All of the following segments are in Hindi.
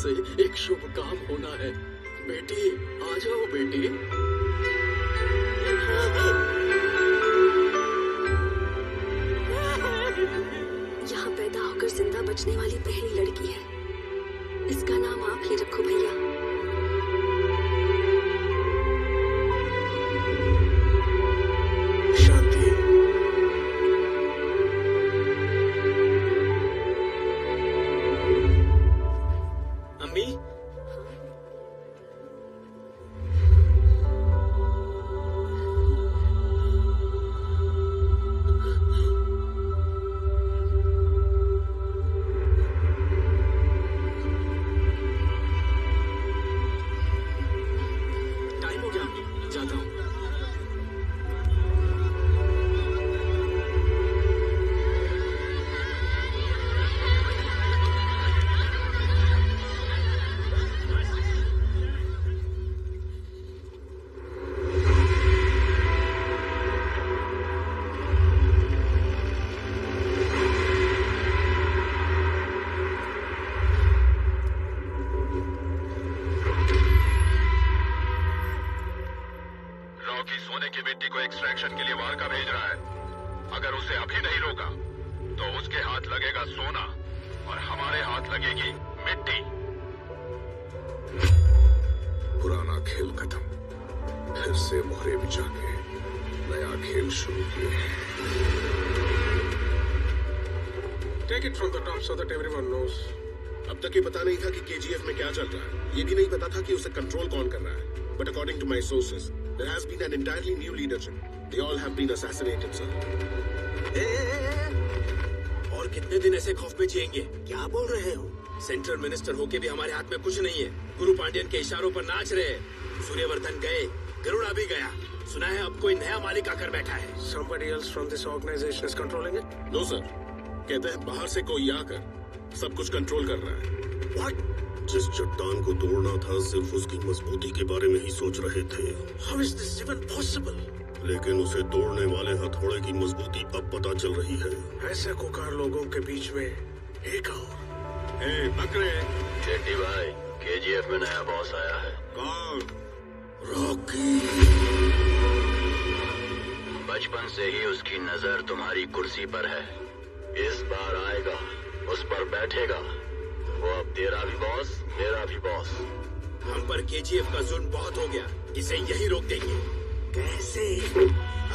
से एक शुभ काम होना है। बेटी आ जाओ बेटी। यहाँ पैदा होकर जिंदा बचने वाली पहली लड़की है। इसका नाम आप ही रखो भैया। शांति। अम्मी टाइम हो गया, जाता हूँ। रॉकी सोने की मिट्टी को एक्सट्रैक्शन के लिए वार्का भेज रहा है। अगर उसे अभी नहीं रोका तो उसके हाथ लगेगा सोना और हमारे हाथ लगेगी मिट्टी। पुराना खेल खत्म, फिर से मोहरे बिछा के नया खेल शुरू किए। Take it from the top so that everyone knows. अब तक ये पता नहीं था कि केजीएफ में क्या चल रहा है। ये भी नहीं पता था कि उसे कंट्रोल कौन कर रहा है। But according to my sources, there has been an entirely new leadership. They all have been assassinated, sir. और कितने दिन ऐसे खौफ में जिएंगे? क्या बोल रहे हो? सेंट्रल मिनिस्टर होके भी हमारे हाथ में कुछ नहीं है। गुरु पांड्यन के इशारों पर नाच रहे। सूर्यवर्धन गए, गरुड़ा भी गया। सुना है अब कोई नया मालिक आकर बैठा है। Somebody else from this organization is controlling it? No, sir. कहते हैं बाहर से कोई आकर सब कुछ कंट्रोल कर रहा है। What? जिस चट्टान को तोड़ना था सिर्फ उसकी मजबूती के बारे में ही सोच रहे थे। How is this even possible? लेकिन उसे तोड़ने वाले हथौड़े की मजबूती अब पता चल रही है। ऐसे कुकार लोगों के बीच में एक और। बकरे। शेट्टी भाई, केजीएफ में नया बॉस आया है। कौन? रॉकी। बचपन से ही उसकी नजर तुम्हारी कुर्सी पर है। इस बार आएगा, उस पर बैठेगा। वो अब तेरा भी बॉस, मेरा भी बॉस। हम पर केजीएफ का जुल्म बहुत हो गया। इसे यही रोक देंगे। कैसे?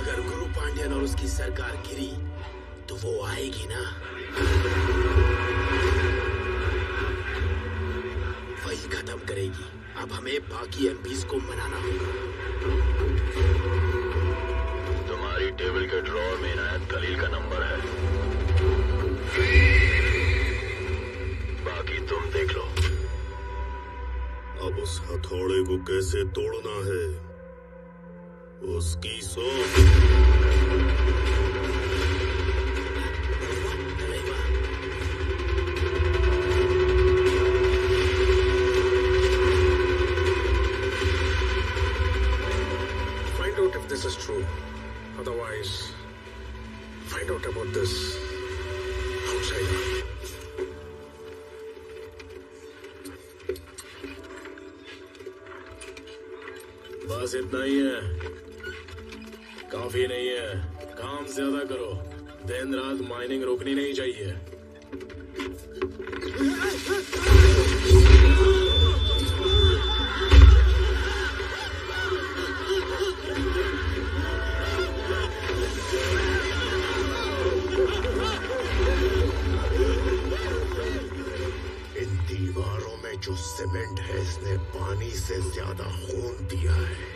अगर गुरु पांड्यन और उसकी सरकार गिरी तो वो आएगी ना। वही खत्म करेगी। अब हमें बाकी एमपीज को मनाना होगा। तुम्हारी टेबल के ड्रॉर में इनायत खलील का नंबर है। बाकी तुम देख लो। अब उस हथौड़े को कैसे तोड़ना है उसकी सोच। Find out if this is true. Otherwise, find out about this outsider. बस इतना ही है, काफी नहीं है। काम ज्यादा करो। दिन रात माइनिंग रोकनी नहीं चाहिए। इन दीवारों में जो सीमेंट है इसने पानी से ज्यादा खून पिया है।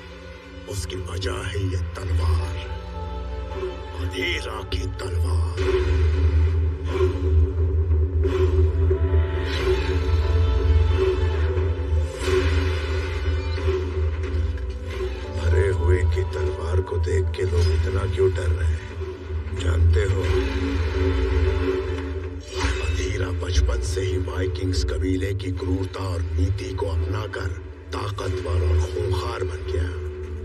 उसकी वजह है ये तलवार, अधीरा की तलवार। मरे हुए की तलवार को देख के लोग इतना क्यों डर रहे हैं जानते हो? अधीरा बचपन से ही वाइकिंग्स कबीले की क्रूरता और नीति को अपनाकर ताकतवर और खूंखार बन गया,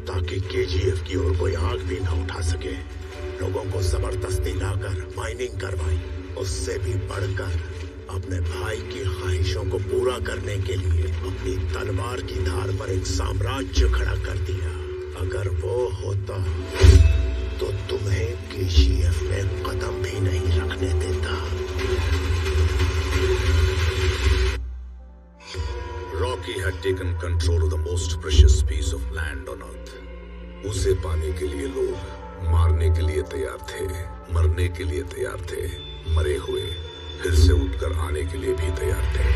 ताकि केजीएफ की ओर कोई आग भी न उठा सके। लोगों को जबरदस्ती लाकर माइनिंग करवाई। उससे भी बढ़कर अपने भाई की ख्वाहिशों को पूरा करने के लिए अपनी तलवार की धार पर एक साम्राज्य खड़ा कर दिया। अगर वो होता तो तुम्हें केजीएफ में कदम भी नहीं रखने देता। Rocky had taken control of the most precious piece of land on earth. उसे पाने के लिए लोग मारने के लिए तैयार थे, मरने के लिए तैयार थे, मरे हुए फिर से उठकर आने के लिए भी तैयार थे।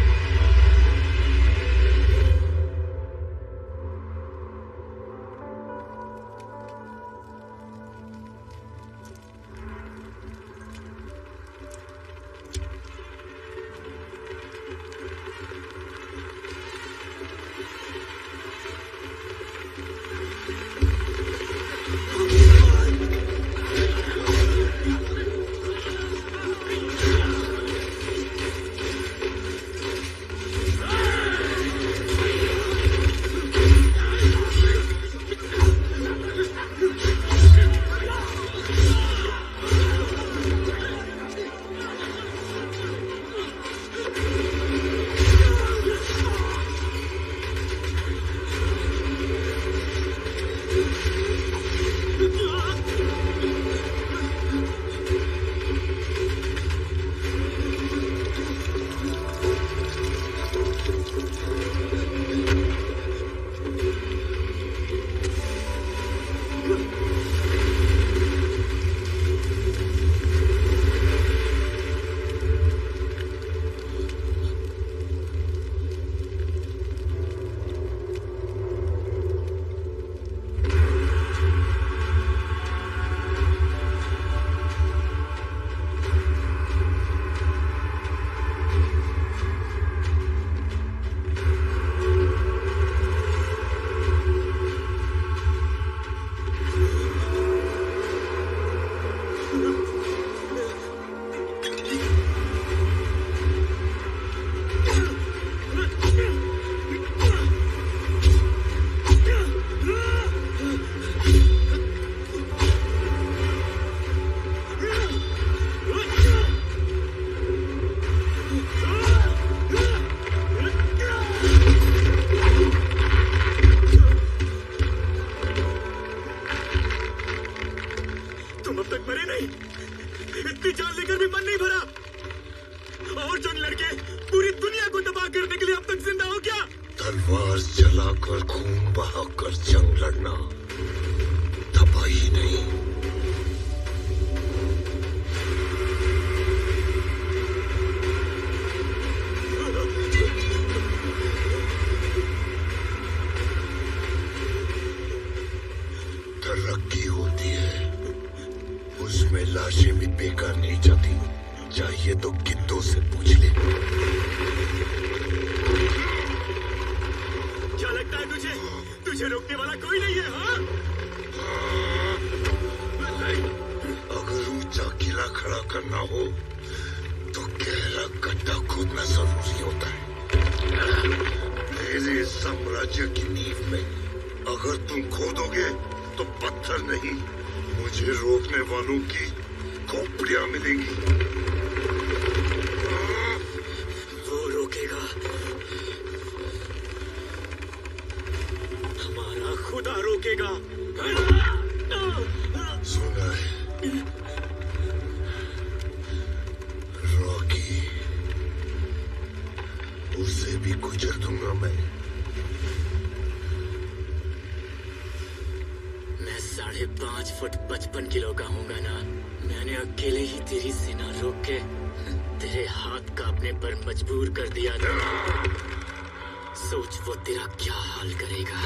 तलवार चलाकर खून बहाकर जंग लड़ना तबाही नहीं। तरक्की होती है, उसमें लाशें भी बेकार नहीं जाती। चाहिए तो गिद्धों से पूछ ले। क्या लगता है तुझे? तुझे रोकने वाला कोई नहीं है, हाँ? अगर ऊंचा किला खड़ा करना हो तो गहरा गड्ढा खोदना जरूरी होता है। मेरे साम्राज्य की नींव में अगर तुम खोदोगे तो पत्थर नहीं, मुझे रोकने वालों की खोपड़ियां मिलेंगी। वो रोकेगा, हमारा खुदा रोकेगा। सुना है रॉकी, उसे भी गुजर दूंगा मैं। 5.5 फुट 55 किलो का हूँगा ना। मैंने अकेले ही तेरी सेना रोक के तेरे हाथ कांपने पर मजबूर कर दिया था। सोच वो तेरा क्या हाल करेगा।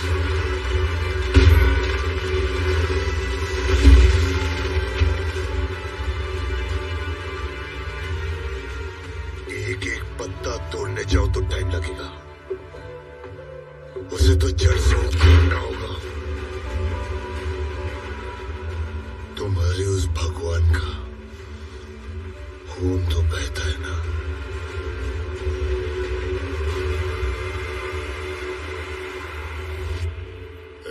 एक एक पत्ता तोड़ने जाओ तो टाइम लगेगा, उसे तो जड़ से उखाड़ना होगा। तुम्हारे उस भगवान का खून तो बहता है ना।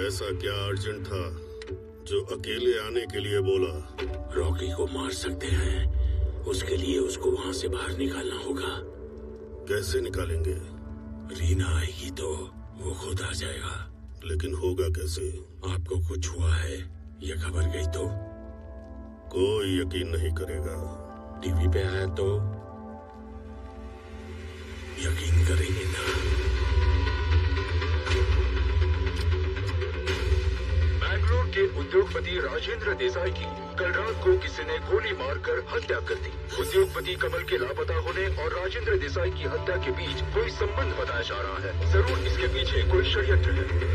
ऐसा क्या अर्जेंट था जो अकेले आने के लिए बोला? रॉकी को मार सकते हैं, उसके लिए उसको वहां से बाहर निकालना होगा। कैसे निकालेंगे? रीना आएगी तो वो खुद आ जाएगा। लेकिन होगा कैसे? आपको कुछ हुआ है ये खबर गई तो कोई यकीन नहीं करेगा। टीवी पे आया तो यकीन करेंगे ना। बैंगलोर के उद्योगपति राजेंद्र देसाई की कल रात को किसी ने गोली मारकर हत्या कर दी। उद्योगपति कमल के लापता होने और राजेंद्र देसाई की हत्या के बीच कोई संबंध बताया जा रहा है। जरूर इसके पीछे कोई षड्यंत्र है।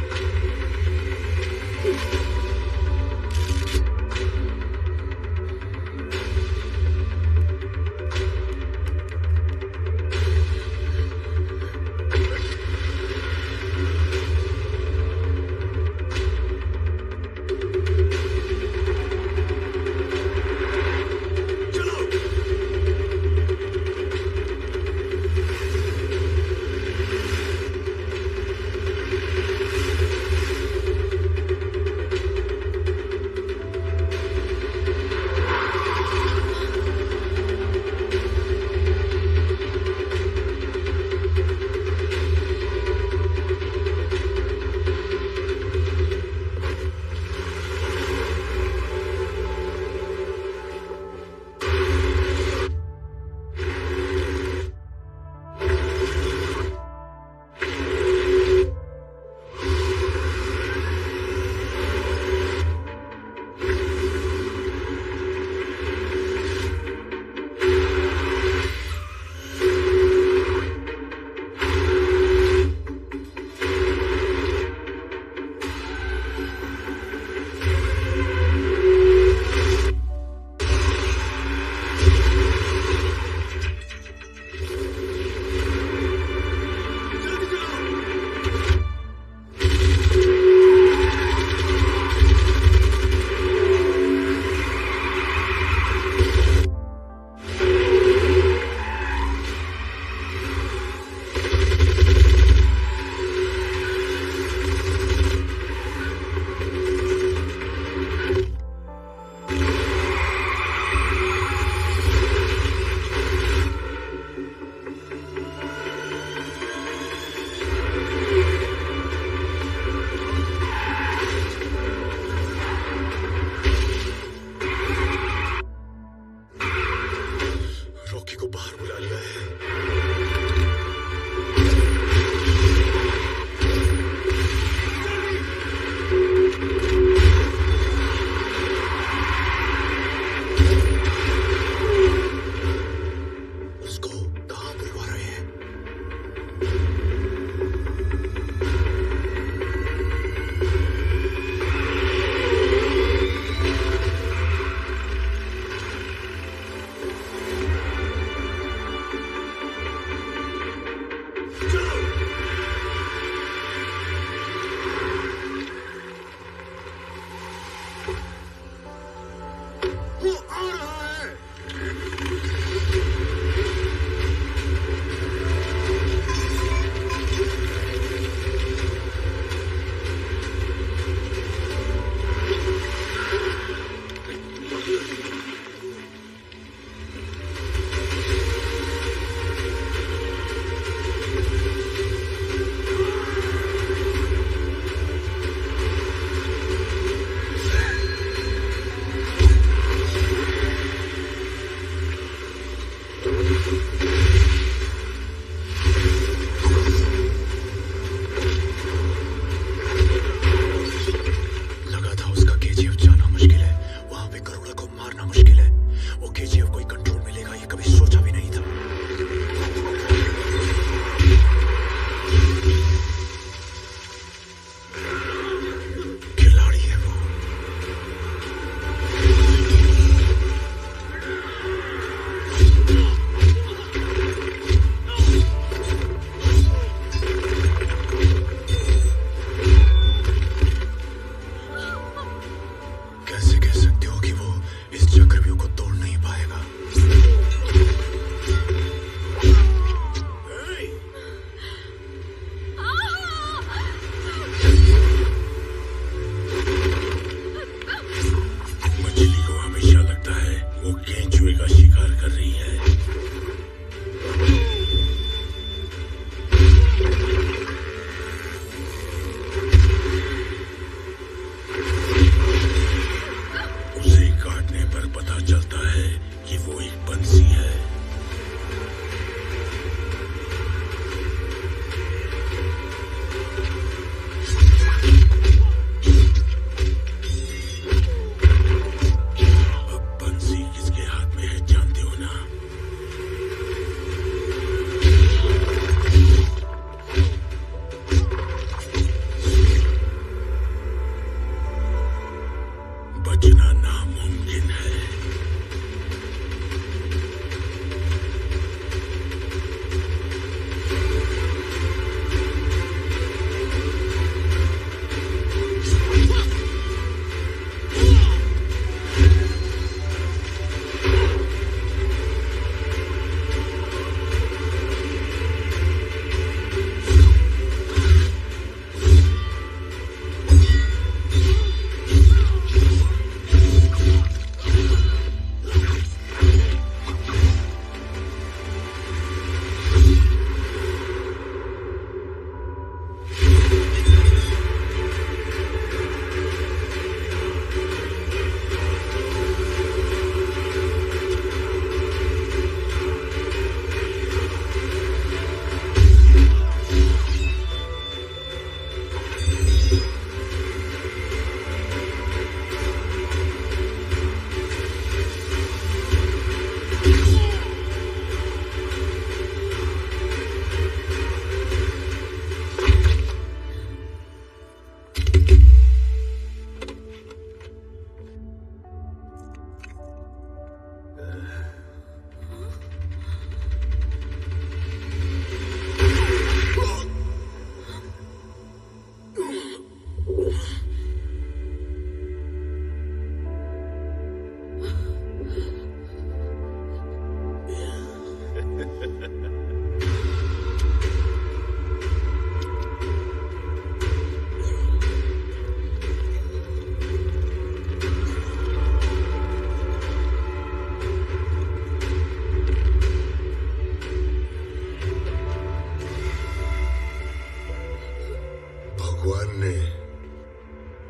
भगवान ने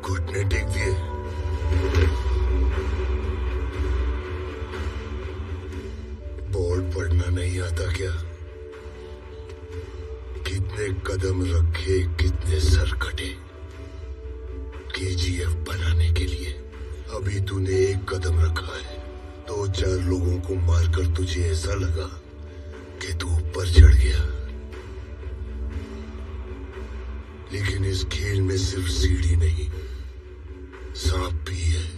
घुटने टेक दिए। बोर्ड पढ़ना नहीं आता क्या? कितने कदम रखे, कितने सर कटे केजीएफ बनाने के लिए। अभी तूने एक कदम रखा है, 2-4 लोगों को मारकर तुझे ऐसा लगा कि तू ऊपर चढ़ गया। लेकिन इस खेल में सिर्फ सीढ़ी नहीं, सांप भी है,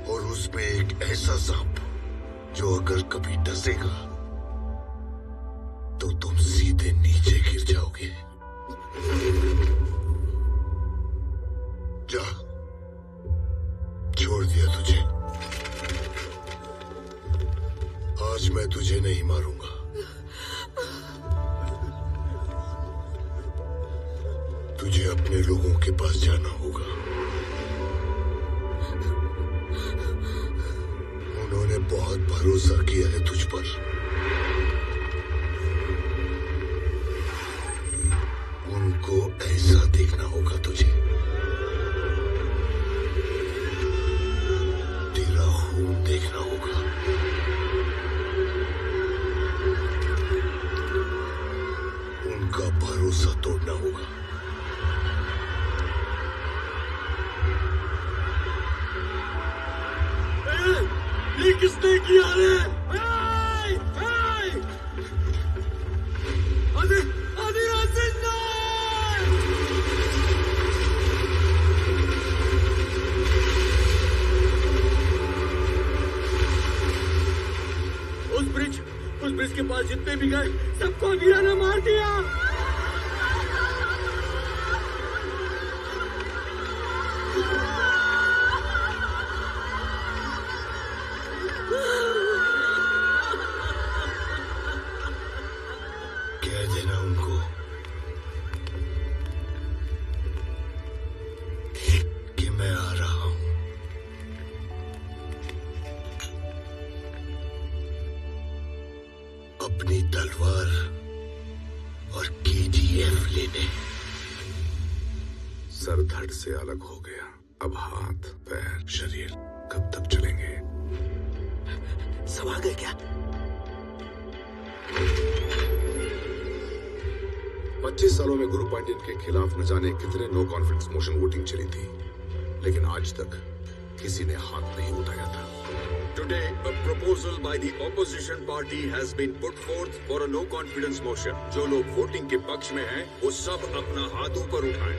और उसमें एक ऐसा सांप जो अगर कभी डसेगा तो तुम सीधे नीचे गिर जाओगे। जा, छोड़ दिया तुझे। आज मैं तुझे नहीं मारूंगा। तुझे अपने लोगों के पास जाना होगा। उन्होंने बहुत भरोसा किया है तुझ पर। उनको ऐसा देखना होगा तुझे। तेरा खून देखना होगा। उनका भरोसा तोड़ना होगा। ये किसने किया रे? उस ब्रिज के पास जितने भी गए सबको अधीरा ने मार दिया। कह देना उनको कि मैं आ रहा हूं। अपनी तलवार और केजीएफ लेने। सर धड़ से अलग हो गया। अब हाथ, पैर, शरीर कब तक चलेंगे? सब आ गए क्या? 25 सालों में गुरु पांड्यन के खिलाफ न जाने कितने नो कॉन्फिडेंस मोशन वोटिंग चली थी, लेकिन आज तक किसी ने हाथ नहीं उठाया था। Today, a proposal by the opposition party has been put forth for a no confidence motion. जो लोग वोटिंग के पक्ष में हैं, वो सब अपना हाथ ऊपर उठाएं।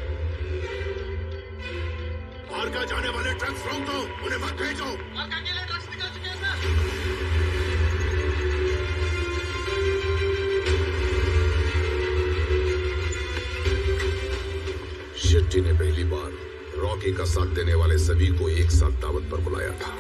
मार्का जाने वाले ट्रक्स रोक दो, उन्हें मत भेजो। मार्का के लिए ट्रक्स निकल चुके हैं सर। शेट्टी ने पहली बार रॉकी का साथ देने वाले सभी को एक साथ दावत पर बुलाया था।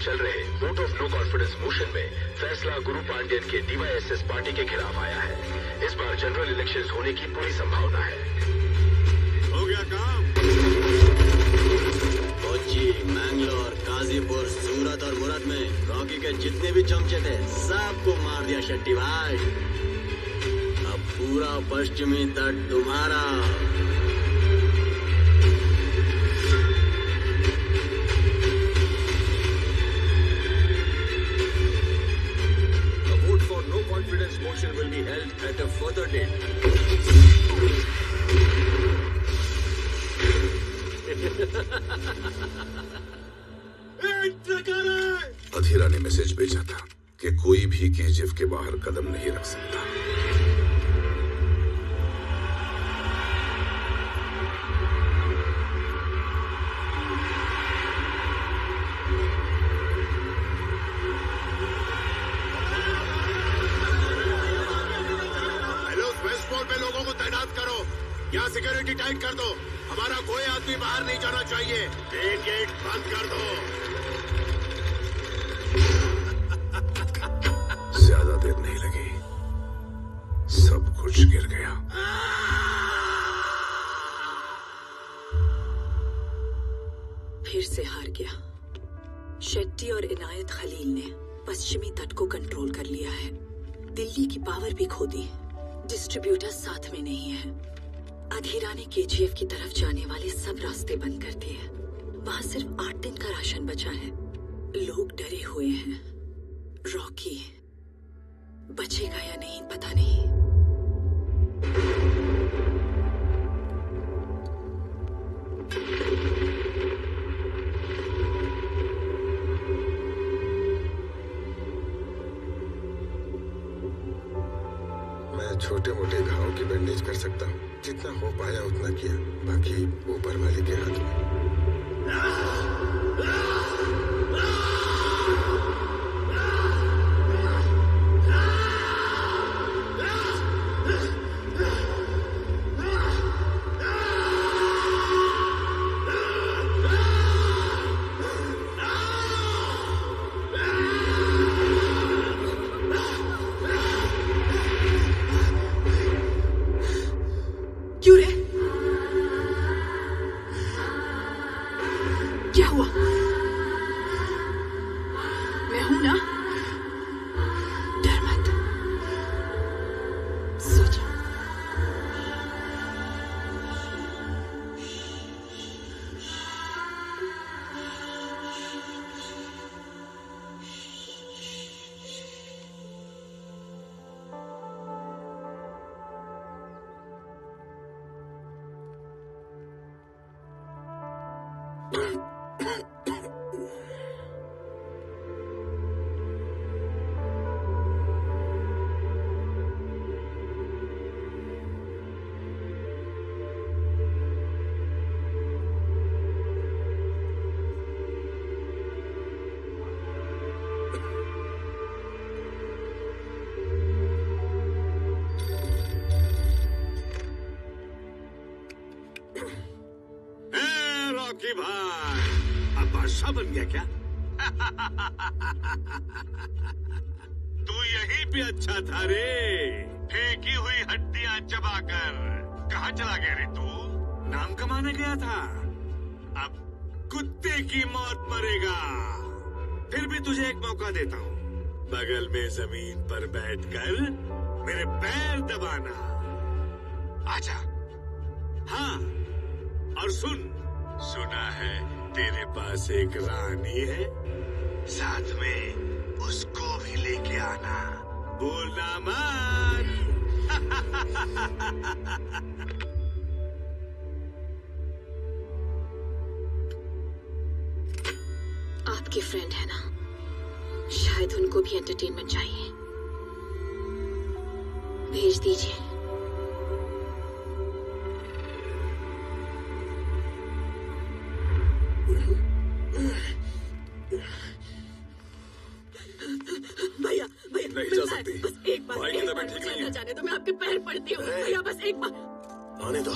चल रहे vote of no confidence motion में फैसला गुरु पांड्यन के डीवाईएसएस पार्टी के खिलाफ आया है। इस बार जनरल इलेक्शंस होने की पूरी संभावना है। हो गया काम। कोच्चि, मैंगलोर, गाजीपुर, सूरत और मुरत में रॉकी के जितने भी चमचे थे सबको मार दिया शेट्टी भाई। अब पूरा पश्चिमी तट तुम्हारा। Confidence motion will be held at a further date. अधीरा ने मैसेज भेजा था कि कोई भी केजीएफ के बाहर कदम नहीं रख सकता। यहाँ सिक्योरिटी टाइट कर दो। हमारा कोई आदमी बाहर नहीं जाना चाहिए। ट्रेन गेट बंद कर दो। ज्यादा देर नहीं लगी, सब कुछ गिर गया। फिर से हार गया। शेट्टी और इनायत खलील ने पश्चिमी तट को कंट्रोल कर लिया है। दिल्ली की पावर भी खो दी। डिस्ट्रीब्यूटर साथ में नहीं है। अधीरा ने केजीएफ की तरफ जाने वाले सब रास्ते बंद कर दिए। वहां सिर्फ 8 दिन का राशन बचा है। लोग डरे हुए हैं। रॉकी बचेगा या नहीं पता नहीं। मैं छोटे मोटे घाव की बैंडेज कर सकता हूँ। जितना हो पाया उतना किया, बाकी ऊपर वाले के हाथ में। क्यों रे? क्या हुआ? मैं हूं ना, डर मत। सो जा। रॉकी भाई, अब बादशाह बन गया क्या? तू यहीं पे अच्छा था रे, फेंकी हुई हड्डियां चबाकर। कहाँ चला गया रे तू? नाम कमाने गया था, अब कुत्ते की मौत मरेगा। फिर भी तुझे एक मौका देता हूँ, बगल में जमीन पर बैठकर मेरे पैर दबाना। आजा। हाँ, और सुना है तेरे पास एक रानी है, साथ में उसको भी लेके आना, भूलना मत। आपके फ्रेंड है ना, शायद उनको भी एंटरटेनमेंट चाहिए। भेज दीजिए। भैया भैया नहीं जा सकती। बस एक बार, भाई की तबीयत ठीक नहीं है। जाने तो मैं आपके पैर पड़ती हूँ भैया, बस एक बार आने दो।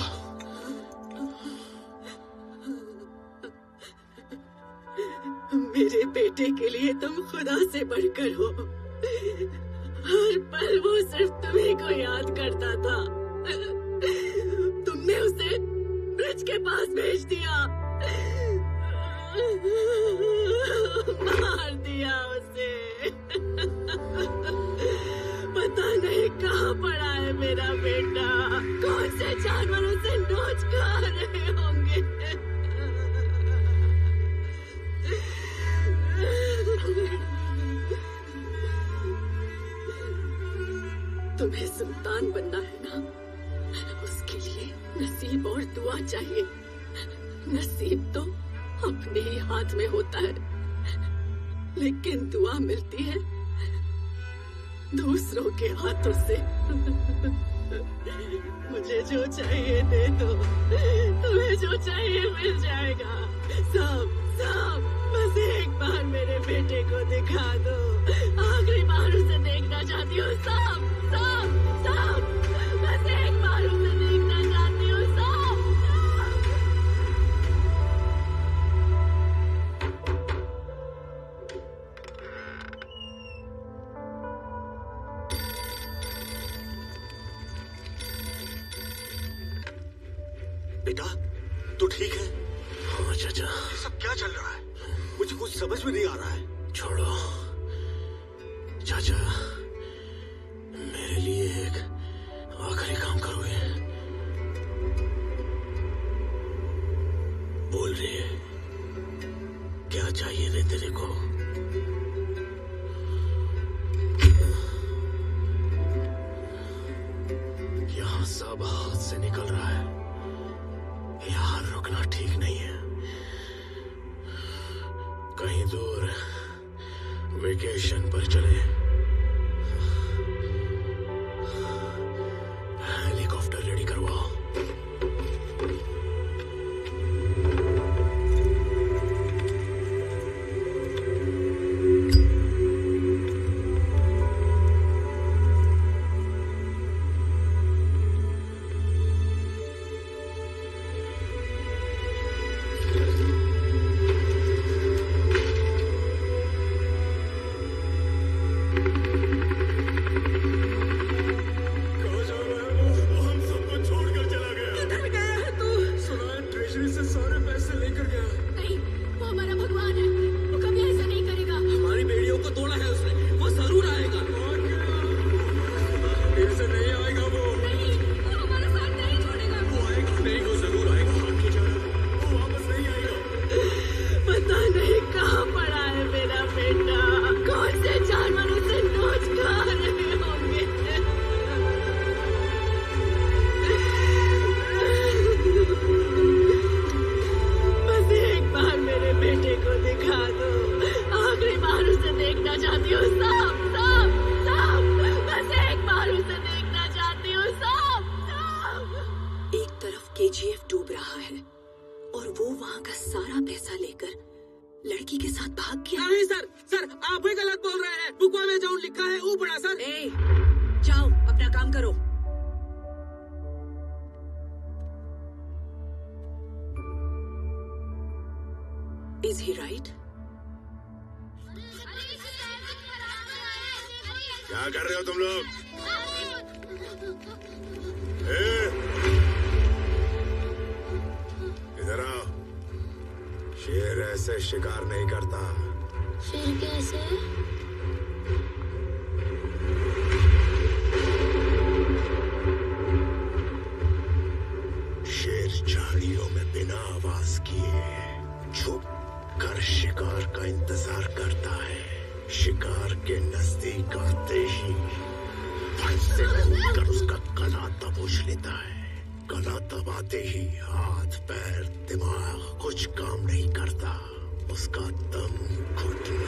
मेरे बेटे के लिए तुम खुदा से बढ़कर हो। हर पल वो सिर्फ तुम्हीं को याद करता था। तुमने उसे ब्रिज के पास भेज दिया, मार दिया उसे। पता नहीं कहाँ पड़ा है मेरा बेटा, कौन से जानवरों से नोच खा रहे होंगे। तुम्हें सुल्तान बनना है ना, उसके लिए नसीब और दुआ चाहिए। नसीब तो अपने ही हाथ में होता है, लेकिन दुआ मिलती है दूसरों के हाथों से। मुझे जो चाहिए दे दो, तुम्हें जो चाहिए मिल जाएगा। सब बस एक बार मेरे बेटे को दिखा दो, आखिरी बार उसे देखना चाहती हूँ। सब बस एक बार उसे देखना चाहती हूँ। बेटा तू ठीक है? हाँ चाचा। ये सब क्या चल रहा है? मुझे कुछ समझ में नहीं आ रहा है। छोड़ो चाचा, मेरे लिए एक आखिरी काम करोगे? बोल रही है, क्या चाहिए रे तेरे को? यहाँ सब हाथ से निकल रहा है, यहाँ रुकना ठीक नहीं है। कहीं दूर वेकेशन पर चले, हेलीकॉप्टर रेडी करवाओ। केजीएफ डूब रहा है और वो वहाँ का सारा पैसा लेकर लड़की के साथ भाग गया। नहीं सर, सर आप ही गलत बोल रहे हैं। बुकवा में जो लिखा है वो पढ़ा सर। ए, जाओ अपना काम करो। Is he right? क्या कर रहे हो तुम लोग? इधर आओ। शेर ऐसे शिकार नहीं करता। फिर कैसे? शेर झाड़ियों में बिना आवाज किए छुप कर शिकार का इंतजार करता है। शिकार के नजदीक आते ही फट से कूदकर उसका गला दबोच लेता है। गला दबाते ही हाथ पैर दिमाग कुछ काम नहीं करता, उसका दम घुटने।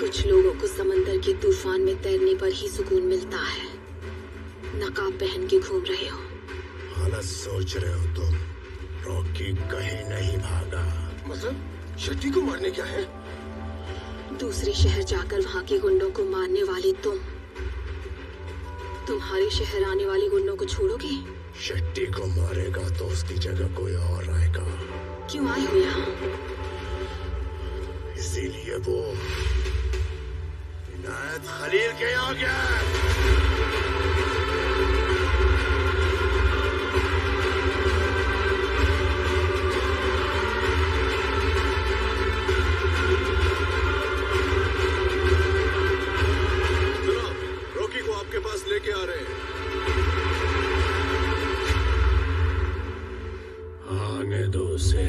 कुछ लोगों को समंदर के तूफान में तैरने पर ही सुकून मिलता है। नकाब पहन के घूम रहे हो। हालत सोच रहे हो तुम। रॉकी कहीं नहीं भागा। मतलब शेट्टी को मारने क्या है? दूसरे शहर जाकर वहाँ के गुंडों को मारने वाले तुम। तुम्हारे शहर आने वाले गुंडों को छोड़ोगे? शेट्टी को मारेगा तो उसकी जगह कोई और आएगा। क्यों आए हो यहाँ? इसीलिए वो इनायत खलील के यहाँ गया। लेके आ रहे हैं। आने दो उसे।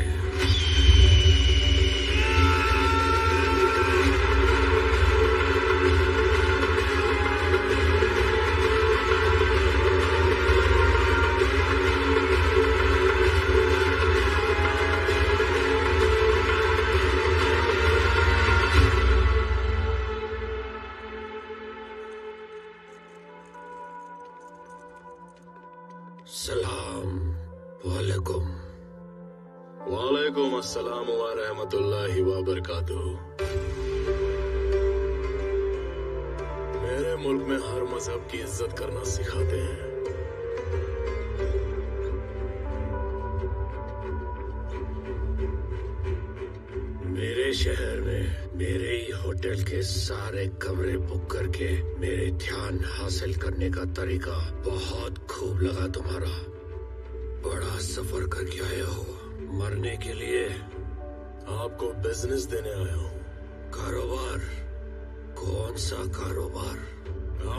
वालेकुम अस्सलाम व रहमतुल्लाहि व बरकातुहू। मेरे मुल्क में हर मजहब की इज्जत करना सिखाते हैं। मेरे शहर में मेरे ही होटल के सारे कमरे बुक करके मेरे ध्यान हासिल करने का तरीका बहुत खूब लगा तुम्हारा। बड़ा सफर करके आए हो। मरने के लिए? आपको बिजनेस देने आया हूँ। कारोबार? कौन सा कारोबार?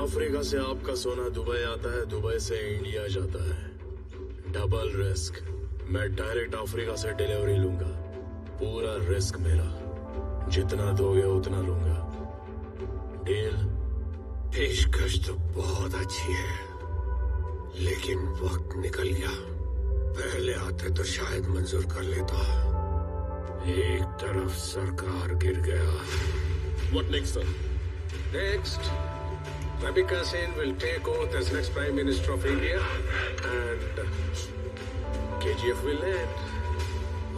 अफ्रीका से आपका सोना दुबई आता है, दुबई से इंडिया जाता है। Double risk. मैं डायरेक्ट अफ्रीका से डिलीवरी लूंगा। पूरा रिस्क मेरा। जितना दोगे उतना लूंगा। डील? पेशकश तो बहुत अच्छी है, लेकिन वक्त निकल गया। पहले आते तो शायद मंजूर कर लेता। एक तरफ सरकार गिर गया। What next, sir? Next, Rabika Sen will take oath as next Prime Minister of India and KGF will end.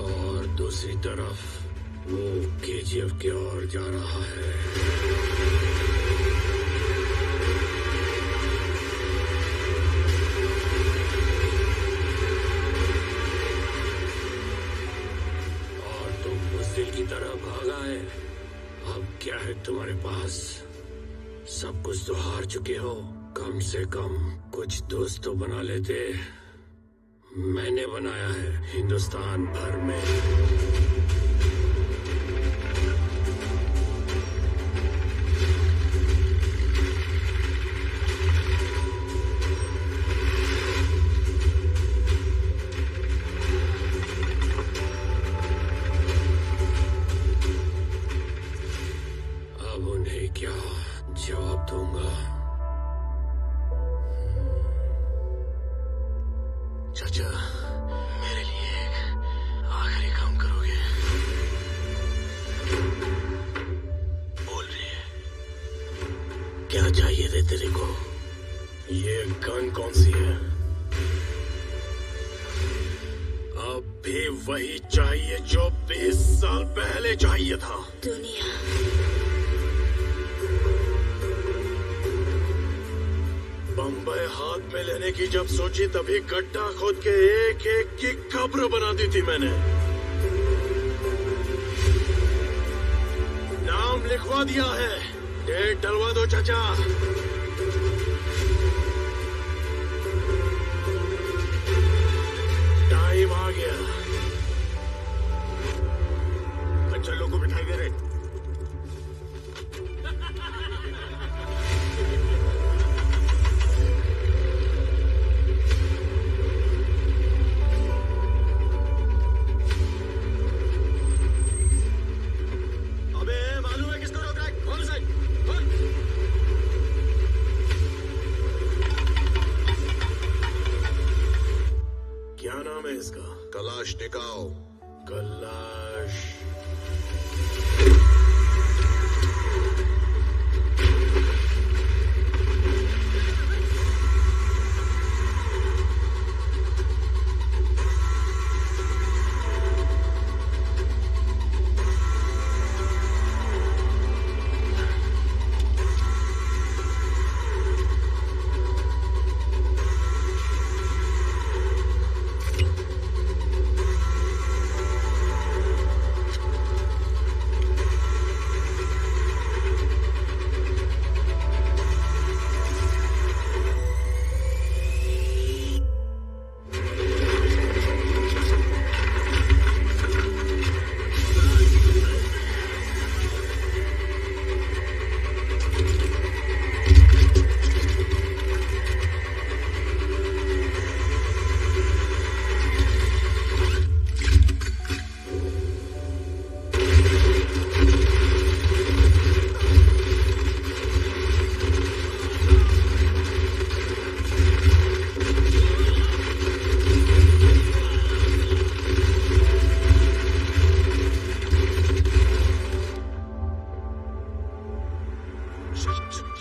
और दूसरी तरफ वो KGF की ओर जा रहा है। और तुम बुज़दिल की तरह भाग आए। अब क्या है तुम्हारे पास? सब कुछ तो हार चुके हो। कम से कम कुछ दोस्त तो बना लेते। मैंने बनाया है हिंदुस्तान भर में। अब उन्हें क्या जवाब दूंगा? चाचा, मेरे लिए एक आखिरी काम करोगे? बोल रही है। क्या चाहिए थे तेरे को? ये गन कौन सी है? अब भी वही चाहिए जो 20 साल पहले चाहिए था। दुनिया बम्बई हाथ में लेने की जब सोची तभी गड्ढा खोद के एक एक की कब्र बना दी थी मैंने। नाम लिखवा दिया है। डेट डलवा दो चाचा। टाइम आ गया। अच्छा लोगों को बिठाई दे रहे। क्या नाम है इसका? कलाश टिकाओ। कलाश।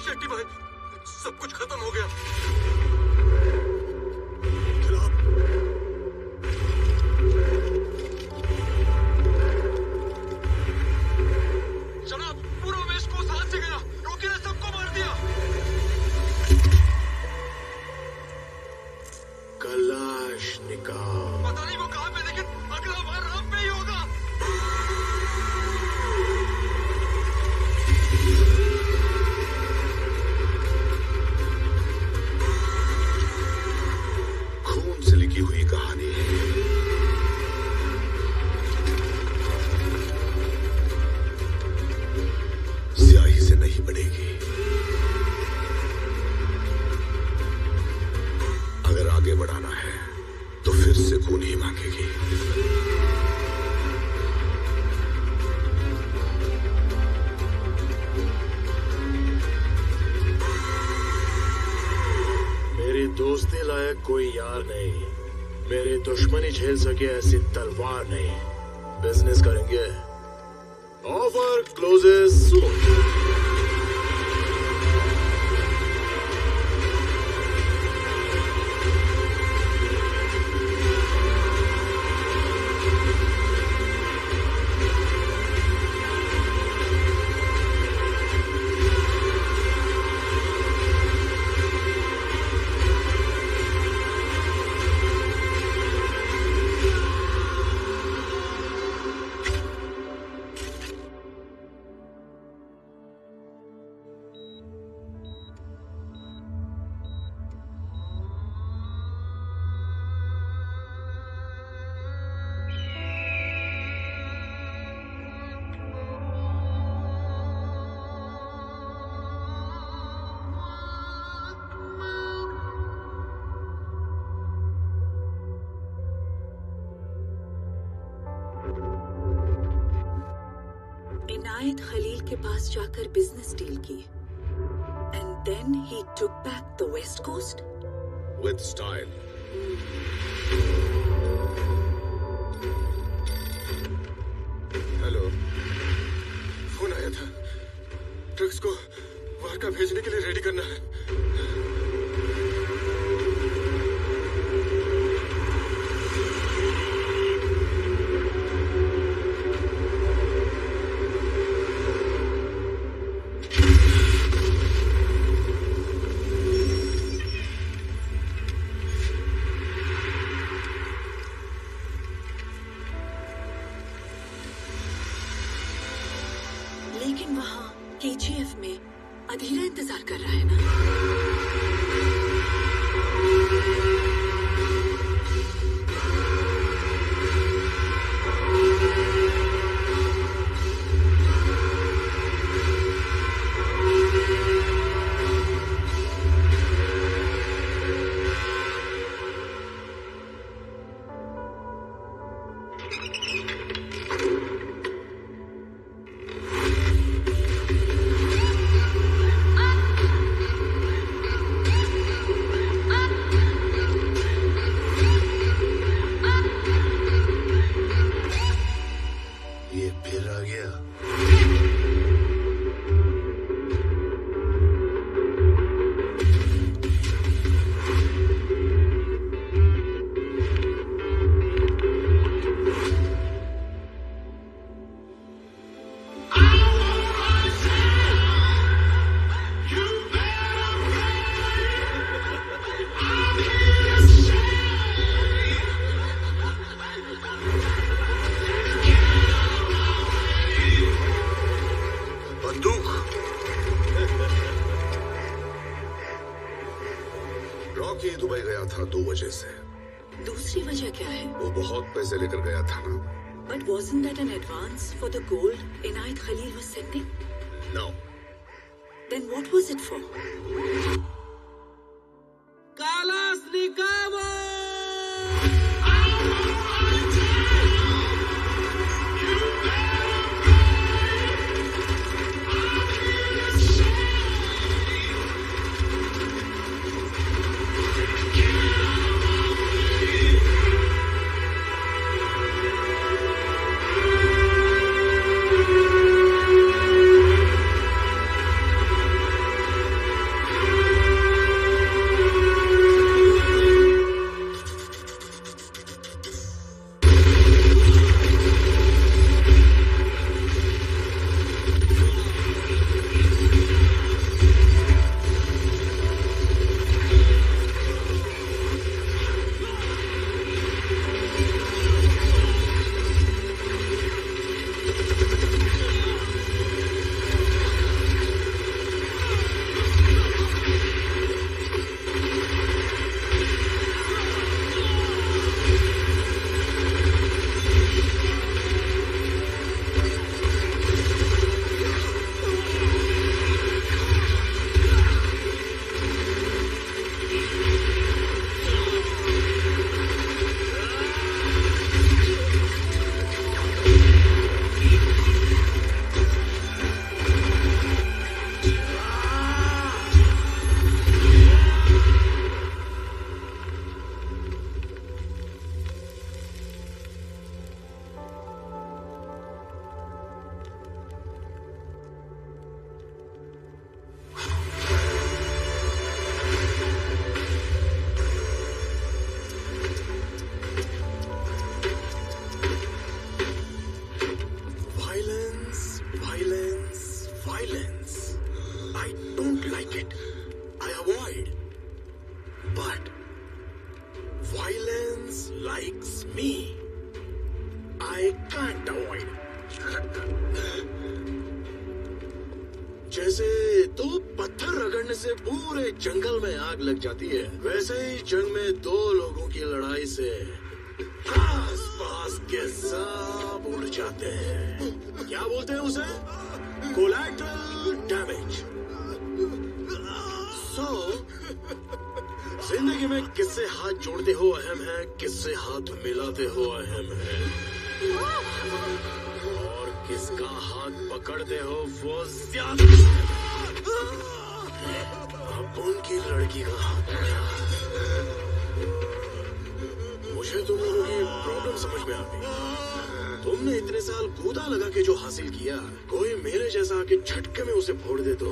शेट्टी भाई, सब कुछ खत्म हो गया। जनाब, पूरा वेस्ट कोस्ट हाथ से गया। रोकी ने सबको मार दिया। कलाशनिकोव। पता नहीं वो कहाँ पे, लेकिन अगला वार हम पे ही होगा। मैं कोई यार नहीं, मेरी दुश्मनी झेल सके ऐसी तलवार नहीं। बिजनेस करेंगे। Offer closes soon. Inayat Khalil के पास जाकर बिजनेस डील की and then he took back the west coast with style. Hello, phone आया था। ड्रग्स को वारका भेजने के लिए रेडी करना है। लेकिन वहाँ केजीएफ में अधीरा इंतजार कर रहा है ना। रॉकी दुबई गया था 2 वजह से। दूसरी वजह क्या है? वो बहुत पैसे लेकर गया था ना। But wasn't that an advance for the gold Inayat Khalil was sending? No. Then what was it for? Kalashnikov! Violence. I don't like it. I avoid. But violence likes me. I can't avoid. जैसे दो पत्थर रगड़ने से पूरे जंगल में आग लग जाती है, वैसे ही जंग में दो लोगों की लड़ाई से आस-पास के सब उड़ जाते हैं। क्या बोलते हैं उसे? Collateral damage. सो जिंदगी में किससे हाथ जोड़ते हो अहम है, किससे हाथ मिलाते हो अहम है, और किसका हाथ पकड़ते हो वो ज्यादा। अब उनकी लड़की का हाथ पकड़ा। मुझे तुम लोगों की प्रॉब्लम समझ में आ गई। तुमने इतने साल कूदा लगा के जो हासिल किया, कोई मेरे जैसा आके झटके में उसे फोड़ दे तो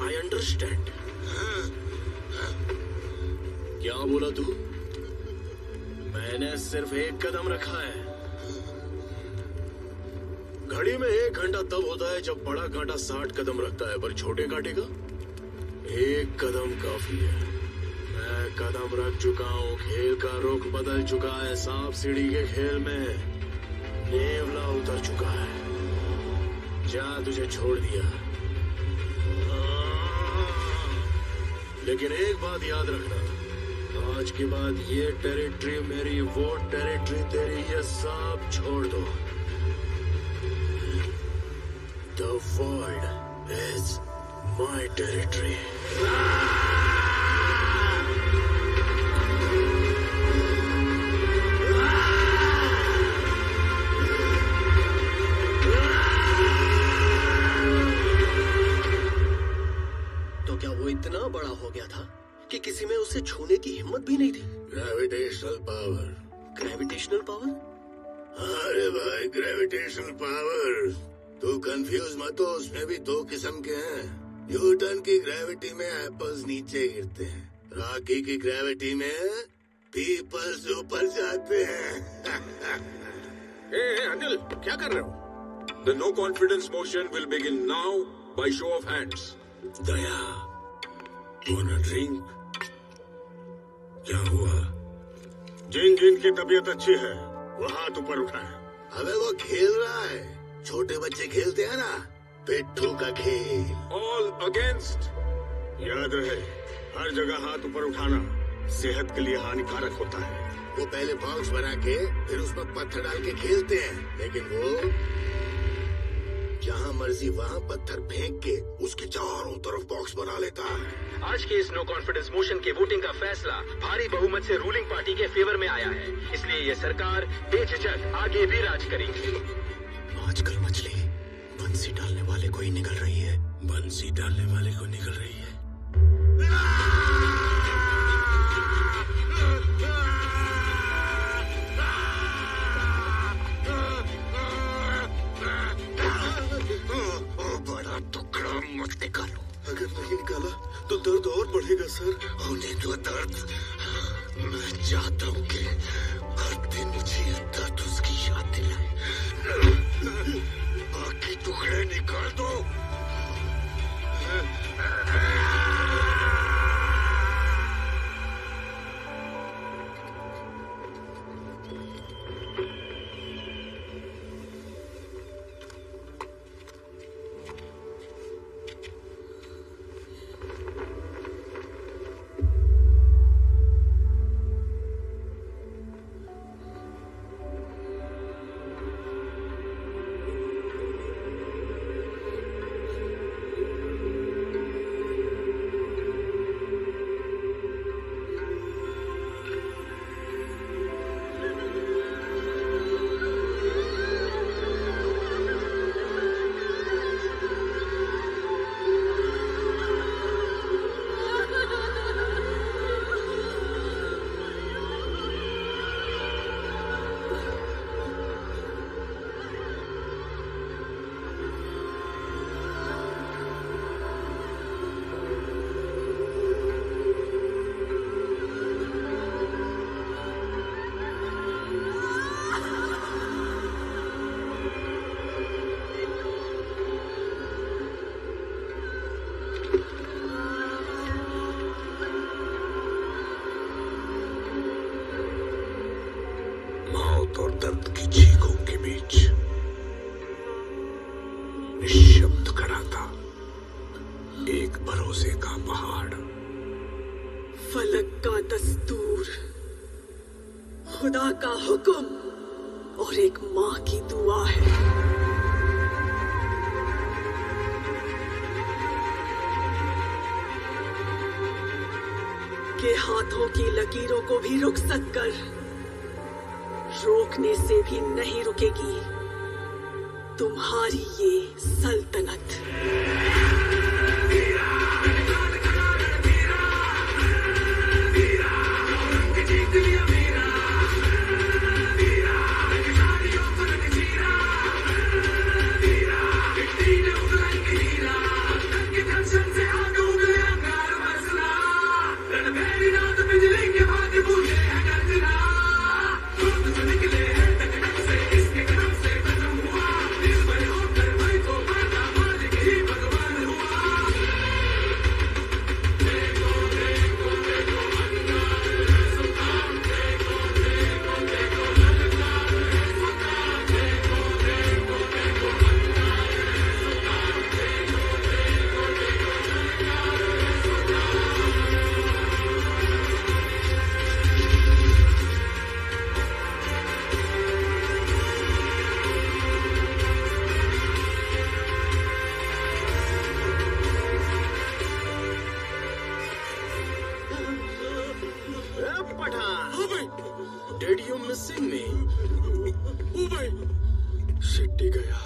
आई अंडरस्टैंड। क्या बोला तू? मैंने सिर्फ एक कदम रखा है। घड़ी में 1 घंटा तब होता है जब बड़ा कांटा 60 कदम रखता है, पर छोटे कांटे का 1 कदम काफी है। मैं कदम रख चुका हूँ, खेल का रुख बदल चुका है, सांप सीढ़ी के खेल में नेवला उतर चुका है। जा, तुझे छोड़ दिया। लेकिन एक बात याद रखना, आज के बाद ये टेरिटरी मेरी, वो टेरिटरी तेरी, ये सब छोड़ दो। The world is my territory. तो क्या वो इतना बड़ा हो गया था कि किसी में उसे छूने की हिम्मत भी नहीं थी? Gravitational power. Gravitational power? अरे भाई, ग्रेविटेशनल पावर। तू कंफ्यूज मत हो, उसमें भी 2 किस्म के हैं। न्यूटन की ग्रेविटी में एप्पल्स नीचे गिरते हैं, रॉकी की ग्रेविटी में पीपल्स ऊपर जाते हैं। ए अनिल, क्या कर रहे हो? The no confidence motion will begin now by show of hands. Daya, wanna drink? क्या हुआ? जिन की तबीयत अच्छी है वो हाथ ऊपर उठाए। अबे वो खेल रहा है, छोटे बच्चे खेलते हैं ना, पिट्ठू का खेल। All against। याद रहे, हर जगह हाथ ऊपर उठाना सेहत के लिए हानिकारक होता है। वो पहले बॉक्स बना के फिर उसमें पत्थर डाल के खेलते हैं, लेकिन वो जहाँ मर्जी वहाँ पत्थर फेंक के उसके चारों तरफ बॉक्स बना लेता है। आज के इस नो कॉन्फिडेंस मोशन के वोटिंग का फैसला भारी बहुमत से रूलिंग पार्टी के फेवर में आया है, इसलिए ये सरकार बेझिझक आगे भी राज करेगी। आजकल मछली बंसी डालने वाले को ही निकल रही है। बंसी डालने वाले को निकल रही है। बड़ा टुकड़ा मत निकालो। अगर नहीं निकाला तो दर्द और बढ़ेगा सर। होने दो दर्द। मैं चाहता हूँ कि हर दिन मुझे ये दर्द उसकी याद दिलाए। बाकी टुकड़े निकाल दो। निशब्द खड़ा था, एक भरोसे का पहाड़। फलक का दस्तूर, खुदा का हुक्म और एक माँ की दुआ है। के हाथों की लकीरों को भी रुखसत कर, रोकने से भी नहीं रुकेगी तुम्हारी ये सल्तनत। शेट्टी गया।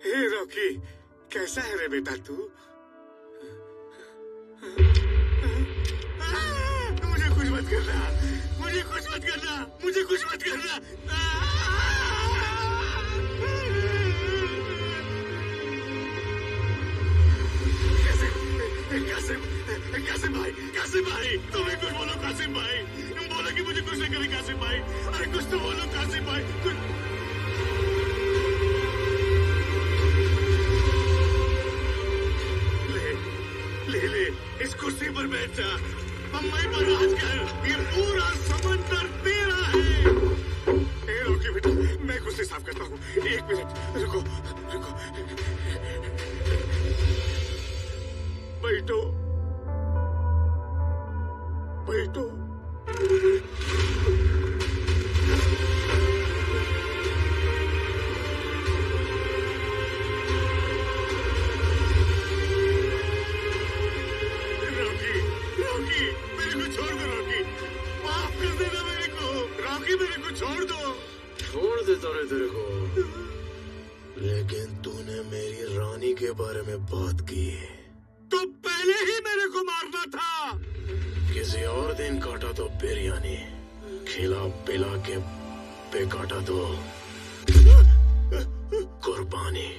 हे रॉकी, कैसा है रे बेटा तू? मुझे कुछ मत करना, मुझे कुछ मत करना, मुझे कुछ मत करना। कासिम भाई, कासिम भाई, तुम्हें कुछ बोलो कासिम भाई, तुम बोलो कि मुझे कुछ नहीं करे कासिम भाई, अरे कुछ तो बोलो कासिम भाई, कुछ। ले इस कुर्सी पर बैठ जा, बम्बई पर राज कर, ये पूरा समंदर तेरा है। रॉकी बेटा, मैं कुर्सी साफ करता हूँ, एक मिनट रुको रुको। बैठो बैठो। छोड़ दो। छोड़ देता रे तेरे को, लेकिन तूने मेरी रानी के बारे में बात की तो पहले ही मेरे को मारना था। किसी और दिन काटा तो बिरयानी, खिला पिला के पे काटा तो कुर्बानी।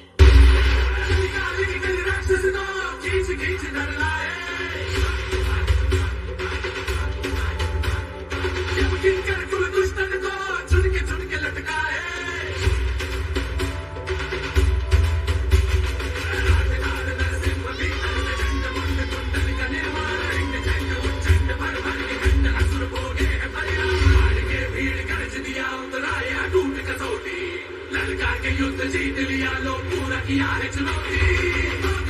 जीत लिया लो, पूरा किया है चुनौती,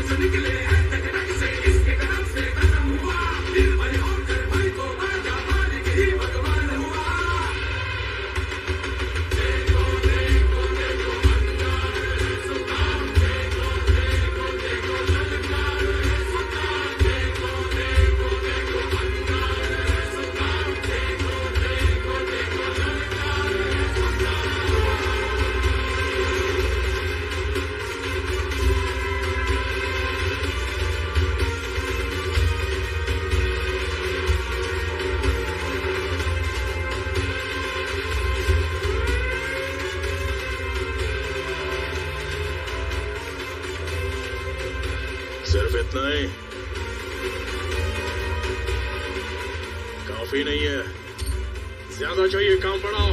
से निकले हैं टकटक से, इसके कदम से खत्म हुआ, दिल भरे होकर भाई को बाजा मालिक ही भगवान हुआ। देखो देखो देखो अंगार सुल्तान, देखो देखो देखो ललकार सुल्तान, देखो देखो देखो अंगार सुल्तान, देखो देखो देखो ललकार सुल्तान। सिर्फ इतना ही काफी नहीं है, ज्यादा चाहिए, काम बढ़ाओ।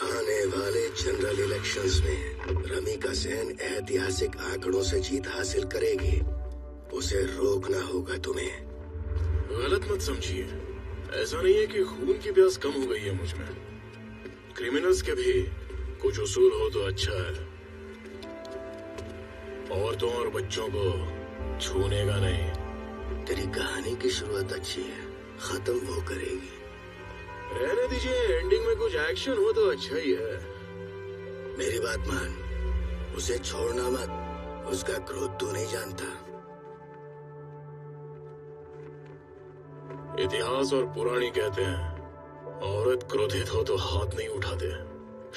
आने वाले जनरल इलेक्शंस में रमी का जहन ऐतिहासिक आंकड़ों से जीत हासिल करेगी, उसे रोकना होगा तुम्हें। गलत मत समझिए, ऐसा नहीं है कि खून की प्यास कम हो गई है मुझ में। क्रिमिनल्स के भी कुछ उसूल हो तो अच्छा है। औरतों और बच्चों को छूने का नहीं। तेरी कहानी की शुरुआत अच्छी है, खत्म वो करेगी। रहने दीजिए, एंडिंग में कुछ एक्शन हो तो अच्छा ही है। मेरी बात मान, उसे छोड़ना मत। उसका क्रोध तू नहीं जानता। इतिहास और पुराणी कहते हैं, औरत क्रोधित हो तो हाथ नहीं उठाते,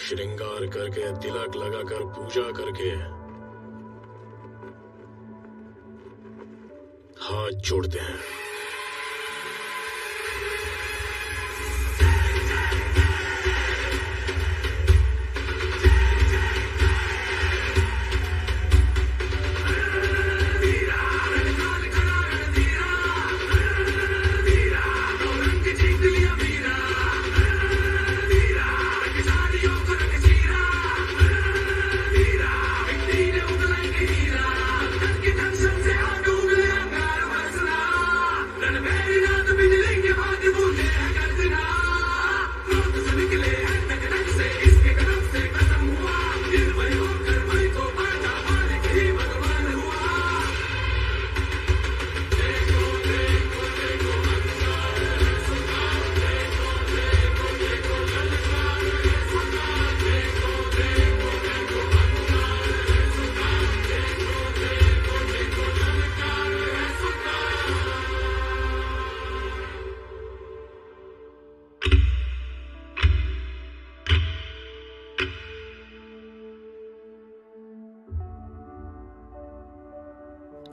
श्रृंगार करके, तिलक लगाकर, पूजा करके हाथ जोड़ते हैं।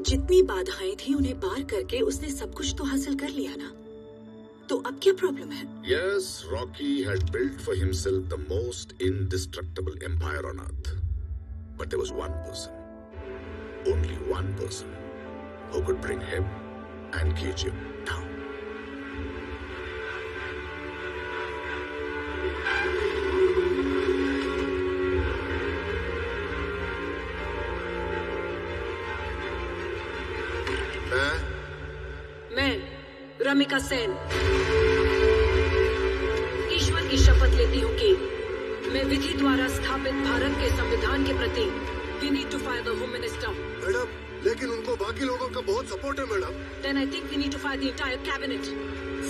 जितनी बाधाएं थी उन्हें पार करके उसने सब कुछ तो हासिल कर लिया ना, तो अब क्या प्रॉब्लम है? Yes, Rocky had built for himself the most indestructible empire on earth. But there was one person, only one person, who could bring him and KGF down. मैं रमिका सेन ईश्वर की शपथ लेती हूँ कि मैं विधि द्वारा स्थापित भारत के संविधान के प्रति we need to fire the Home Minister. Madam, लेकिन उनको बाकी लोगों का बहुत सपोर्ट है madam. Then I think we need to fire the entire cabinet.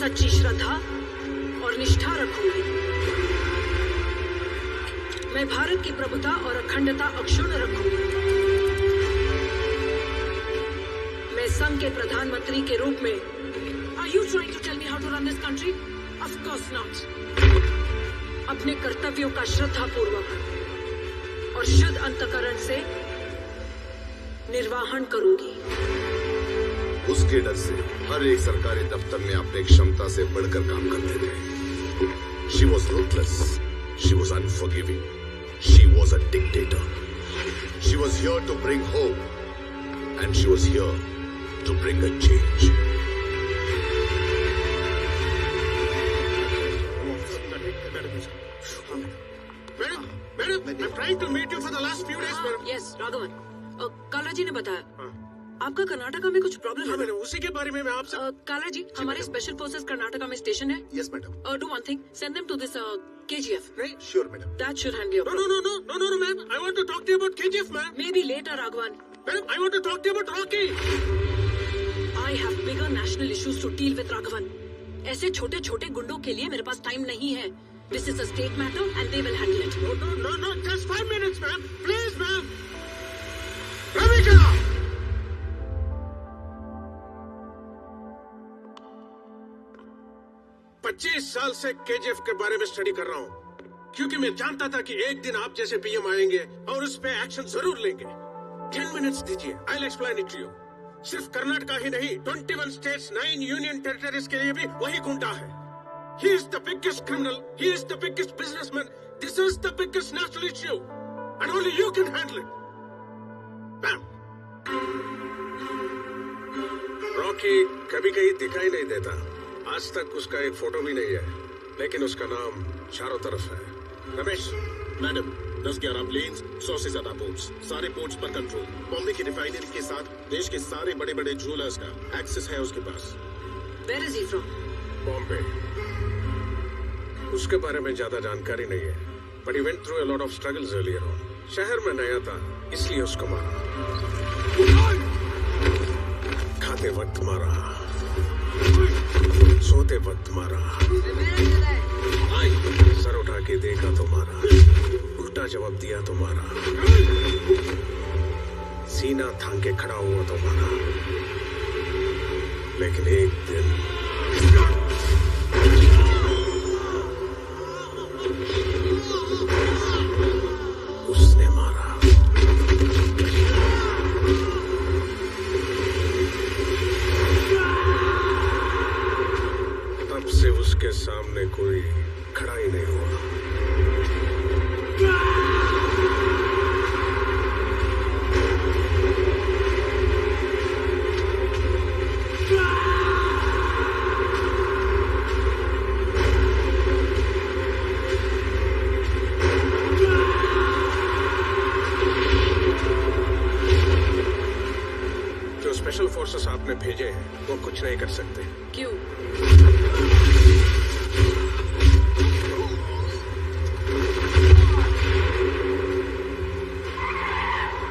सच्ची श्रद्धा और निष्ठा रखूंगी। मैं भारत की प्रभुता और अखंडता अक्षुण्ण रखूंगी। मैं संघ के प्रधानमंत्री के रूप में Are you trying to tell me how to run this country? Of course not. अपने कर्तव्यों का श्रद्धा पूर्वक और शुद्ध अंतःकरण से निर्वाहन करूंगी। उसके डर से हर एक सरकारी दफ्तर में अपने क्षमता से बढ़कर काम करते थे। She was ruthless. She was unforgiving. She was a dictator. She was here to bring hope, and she was here to bring a change. Madam, I'm trying to meet you for the last few days, madam. Yes, Raghavan. काला जी ने बताया आपका कर्नाटका में कुछ प्रॉब्लम है। मैंने उसी के बारे में मैं आपसे काला जी, हमारे स्पेशल फोर्सेस कर्नाटका में स्टेशन है। Yes, madam. Do one thing, send them to this KGF. Right? Sure, madam. That should handle your problem. No, ma'am. I want to talk to you about KGF, ma'am. Maybe later, Raghavan. Madam, I want to talk to you about Rocky. I have bigger national issues to deal with, Raghavan. ऐसे छोटे छोटे गुंडों के लिए मेरे पास टाइम नहीं है। This is a state matter and they will handle it. No. Just 5 minutes, ma'am. Please, ma'am. Ramika! पच्चीस साल से केजीएफ के बारे में स्टडी कर रहा हूँ, क्योंकि मैं जानता था कि एक दिन आप जैसे पीएम आएंगे और उस पे एक्शन जरूर लेंगे। 10 मिनट्स दीजिए, I will explain it to you. सिर्फ कर्नाटका ही नहीं, 21 स्टेट्स, 9 यूनियन टेरिटरीज के लिए भी वही गुंडा है। He is the biggest criminal. He is the biggest businessman. This is the biggest national issue, and only you can handle it. Bam. Rocky कभी कहीं दिखाई नहीं देता। आज तक उसका एक फोटो भी नहीं है, लेकिन उसका नाम चारों तरफ है। रमेश, मैडम, 10-11 प्लेन्स, 100 से ज्यादा बोट्स, सारे पोर्ट्स पर कंट्रोल। बॉम्बे की रिफाइनरी के साथ देश के सारे बड़े बड़े ज्वेलर्स का एक्सेस है उसके पास। Where is he from? Bombay. उसके बारे में ज्यादा जानकारी नहीं है, but he went through a lot of struggles earlier on. शहर में नया था, इसलिए उसको मारा। खाते वक्त मारा, सोते वक्त मारा, सर उठा के देखा तो मारा, उल्टा जवाब दिया तो मारा, सीना थाम के खड़ा हुआ तो मारा। लेकिन एक दिन उसने मारा। तब से उसके सामने कोई खड़ा ही नहीं हुआ। स्पेशल फोर्सेस आपने भेजे हैं वो कुछ नहीं कर सकते। क्यों?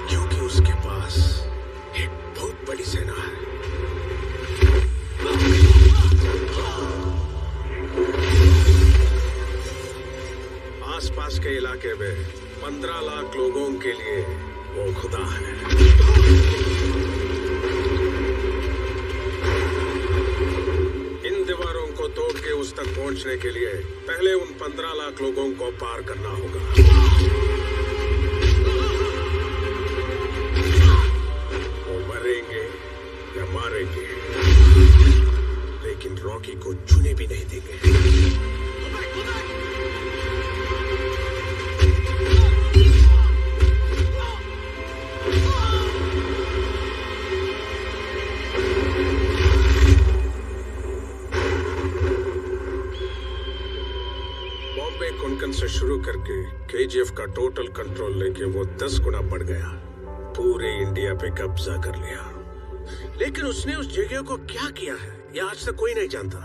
क्योंकि उसके पास एक बहुत बड़ी सेना है। आसपास के इलाके में 15 लाख लोगों के लिए वो खुदा है। दीवारों को तोड़ के उस तक पहुंचने के लिए पहले उन 15 लाख लोगों को पार करना होगा। वो मरेंगे या मारेंगे, लेकिन रॉकी को छूने भी नहीं देंगे। से शुरू करके केजीएफ का टोटल कंट्रोल लेके वो 10 गुना बढ़ गया। पूरे इंडिया पे कब्जा कर लिया। लेकिन उसने उस जगह को क्या किया है ये आज तक कोई नहीं जानता।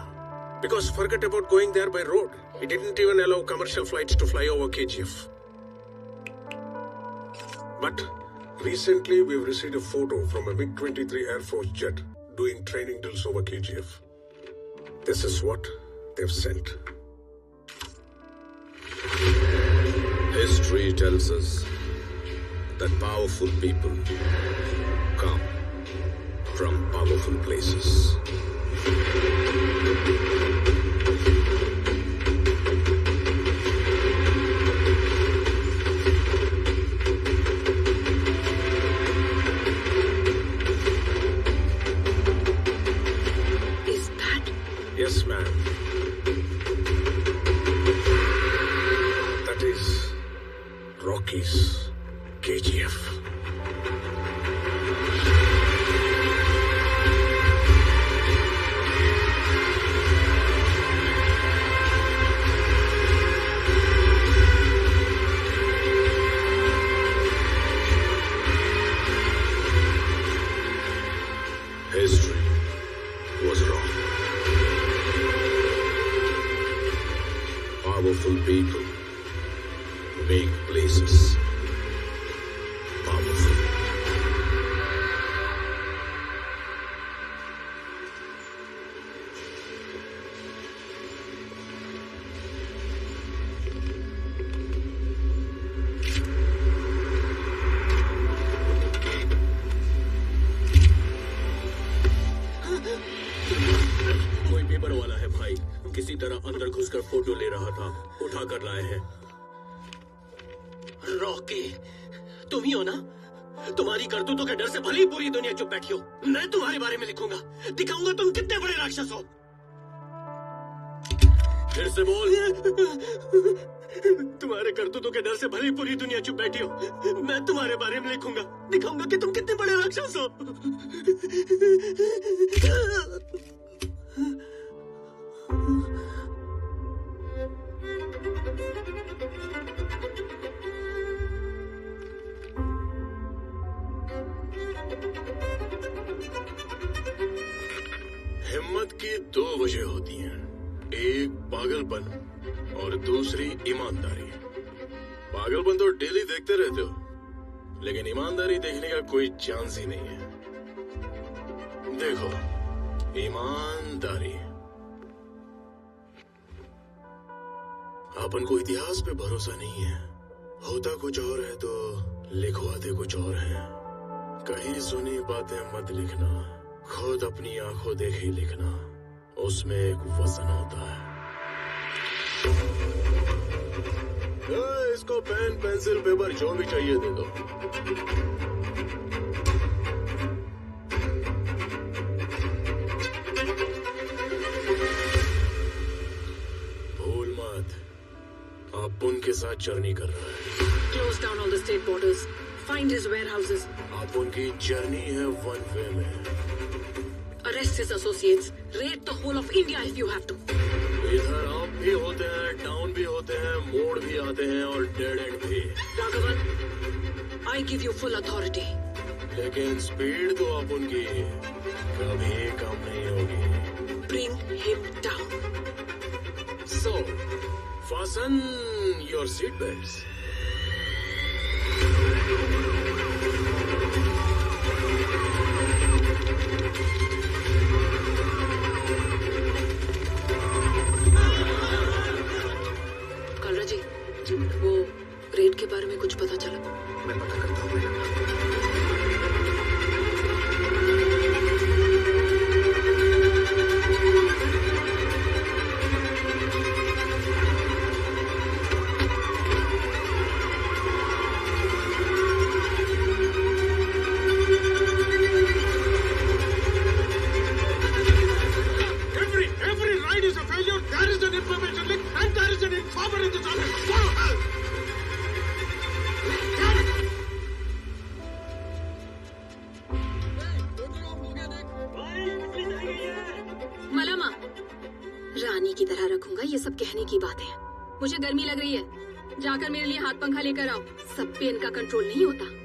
Because forget about going there by road. He didn't even allow commercial flights to fly over KGF. But recently we've received a photo from a MiG-23 Air Force jet doing training drills over KGF. This is what they've sent. History tells us that powerful people come from powerful places. Is that? Yes, ma'am. That is Rocky's KGF. History was wrong. Powerful people make places powerful. कोई पेपर वाला है भाई, किसी तरह अंदर घुसकर फोटो ले रहा था, उठा कर लाए हैं। रॉकी, तुम ही हो ना? तुम्हारी करतूतों के डर से भली पूरी दुनिया चुप बैठी हो। मैं तुम्हारे बारे में लिखूंगा, दिखाऊंगा तुम कितने बड़े राक्षस हो। फिर से बोल। तुम्हारे करतूतों के डर से भली पूरी दुनिया चुप बैठी हो। मैं तुम्हारे बारे में लिखूंगा, दिखाऊंगा कि तुम कितने बड़े राक्षस हो। हिम्मत की दो वजह होती हैं, एक पागलपन और दूसरी ईमानदारी। पागलपन तो डेली देखते रहते हो, लेकिन ईमानदारी देखने का कोई चांस ही नहीं है। देखो, ईमानदारी। अपन को इतिहास पे भरोसा नहीं है, होता कुछ और है तो लिखवाते कुछ और है। कहीं सुनी बातें मत लिखना, खुद अपनी आंखों देखे ही लिखना, उसमें एक वजन होता है। इसको पेन पेंसिल पेपर जो भी चाहिए दे दो। भूल मत, आप उनके साथ जर्नी कर रहा है। Close down all the state borders. Find his warehouses. आप उनकी जर्नी है वन वे में। Arrest his associates. Raid the whole of India if you have to. इधर अप भी होते हैं, डाउन भी होते हैं, मोड़ भी आते हैं और डेड एंड भी। Raghavan, I give you full authority. लेकिन स्पीड तो आप उनकी कभी कम नहीं होगी। Bring him down. So, fasten your seat belts. Kalra जी, वो रेड के बारे में कुछ पता चला? मैं पता करता हूँ madam. Every ride is a failure. There is an information leak and there is an informer in this office. Follow her. मलामा, रानी की तरह रखूंगा, ये सब कहने की बात है। मुझे गर्मी लग रही है, जाकर मेरे लिए हाथ पंखा लेकर आओ। सब पे इनका कंट्रोल नहीं होता।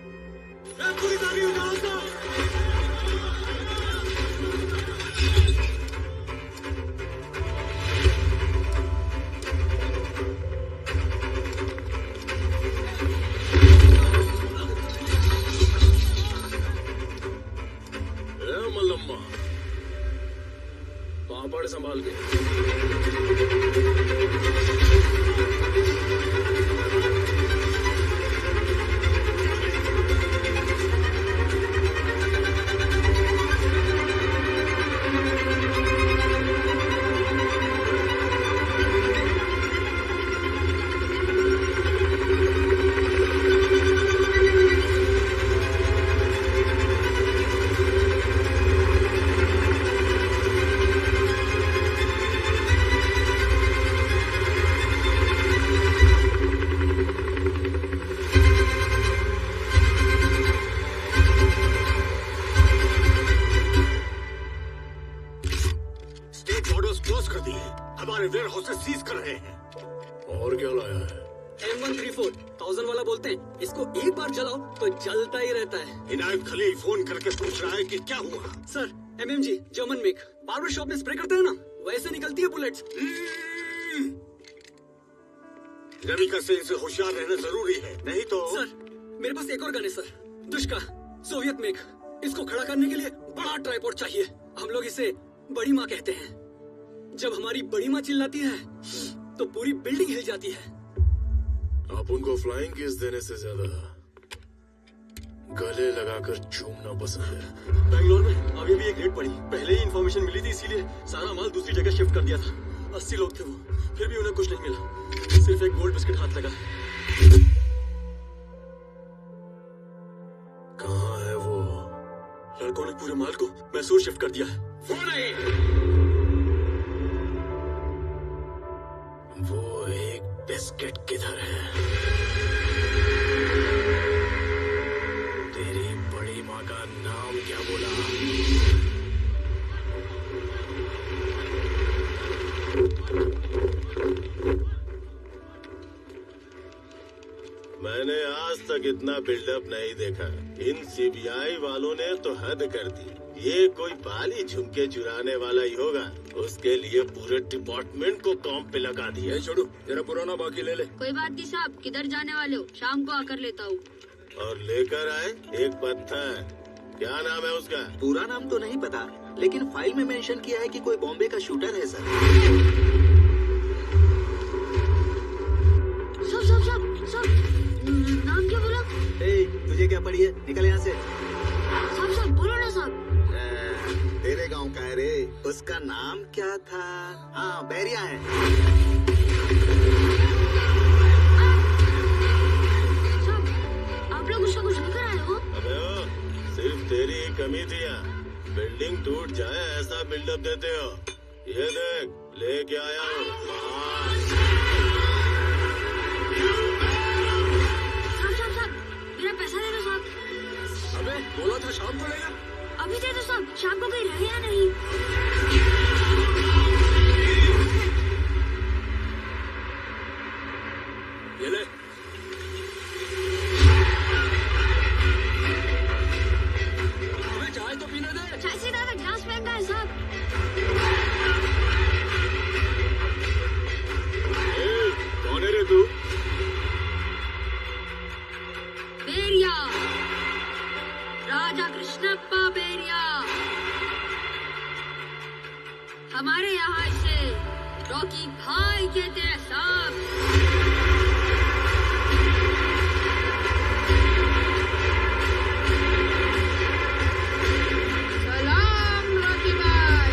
मल्लम्मा, पापड़ संभाल के। हमारे वेयर हाउसेस सीज कर रहे हैं। और क्या लाया है? M134 1000 वाला बोलते हैं, इसको एक बार जलाओ तो जलता ही रहता है। इनायत खलील फोन करके पूछ रहा है कि क्या हुआ। Sir, MMG German make, barber shop में स्प्रे करते हैं ना, वैसे निकलती है बुलेट्स। रविका से इसे होशियार रहना जरूरी है, नहीं तो। सर, मेरे पास एक और गन है सर, दुष्का सोवियत मेक। इसको खड़ा करने के लिए बड़ा ट्राइपॉड चाहिए। हम लोग इसे बड़ी माँ कहते हैं। जब हमारी बड़ी माँ चिल्लाती है तो पूरी बिल्डिंग हिल जाती है। आप उनको फ्लाइंग किस देने से ज्यादा गले लगाकर चूमना पसंद है। बैंगलोर में अभी भी एक रेड पड़ी, पहले ही इंफॉर्मेशन मिली थी, इसीलिए सारा माल दूसरी जगह शिफ्ट कर दिया था। 80 लोग थे वो, फिर भी उन्हें कुछ नहीं मिला, सिर्फ एक गोल्ड बिस्किट हाथ लगा। कहाँ है वो? लड़कों ने पूरे माल को मैसूर शिफ्ट कर दिया है। वो नहीं, वो एक बिस्किट किधर है? तेरी बड़ी माँ का नाम क्या बोला? मैंने आज तक इतना बिल्डअप नहीं देखा। इन सीबीआई वालों ने तो हद कर दी। ये कोई बाली झुमके चुराने वाला ही होगा। उसके लिए पूरे डिपार्टमेंट को काम पे लगा दिया। छोड़ो, जरा पुराना बाकी ले ले। कोई बात नहीं साहब, किधर जाने वाले हो? शाम को आकर लेता हूँ। और लेकर आए एक पत्थर। क्या नाम है उसका? पूरा नाम तो नहीं पता, लेकिन फाइल में मेंशन किया है कि कोई बॉम्बे का शूटर है सर। सब नाम क्या बोला? तुझे क्या पड़ी है? निकल यहाँ से। सब बोलो ना साहब। तेरे गांव का है रे। उसका नाम क्या था? हाँ, बैरिया है। साहब, आप लोग उसका कुछ लेकर आए हो? अबे ओ, सिर्फ तेरी ही कमी थी यहाँ। बिल्डिंग टूट जाए ऐसा बिल्डअप देते हो। ये देख, लेके आया हूँ। मेरा पैसा दे दो साहब। अबे बोला था शाम को लेगा। अभी दे दो साहब, शाम को कहीं रहे या नहीं? ये ले। अबे चाय तो पीने दे। चाय से ज्यादा ग्लास महंगा है साहब। कौन है रे तू? बेरिया, राजा कृष्णप्पा बेरिया। हमारे यहाँ इसे रॉकी भाई कहते हैं साहब। सलाम रॉकी भाई।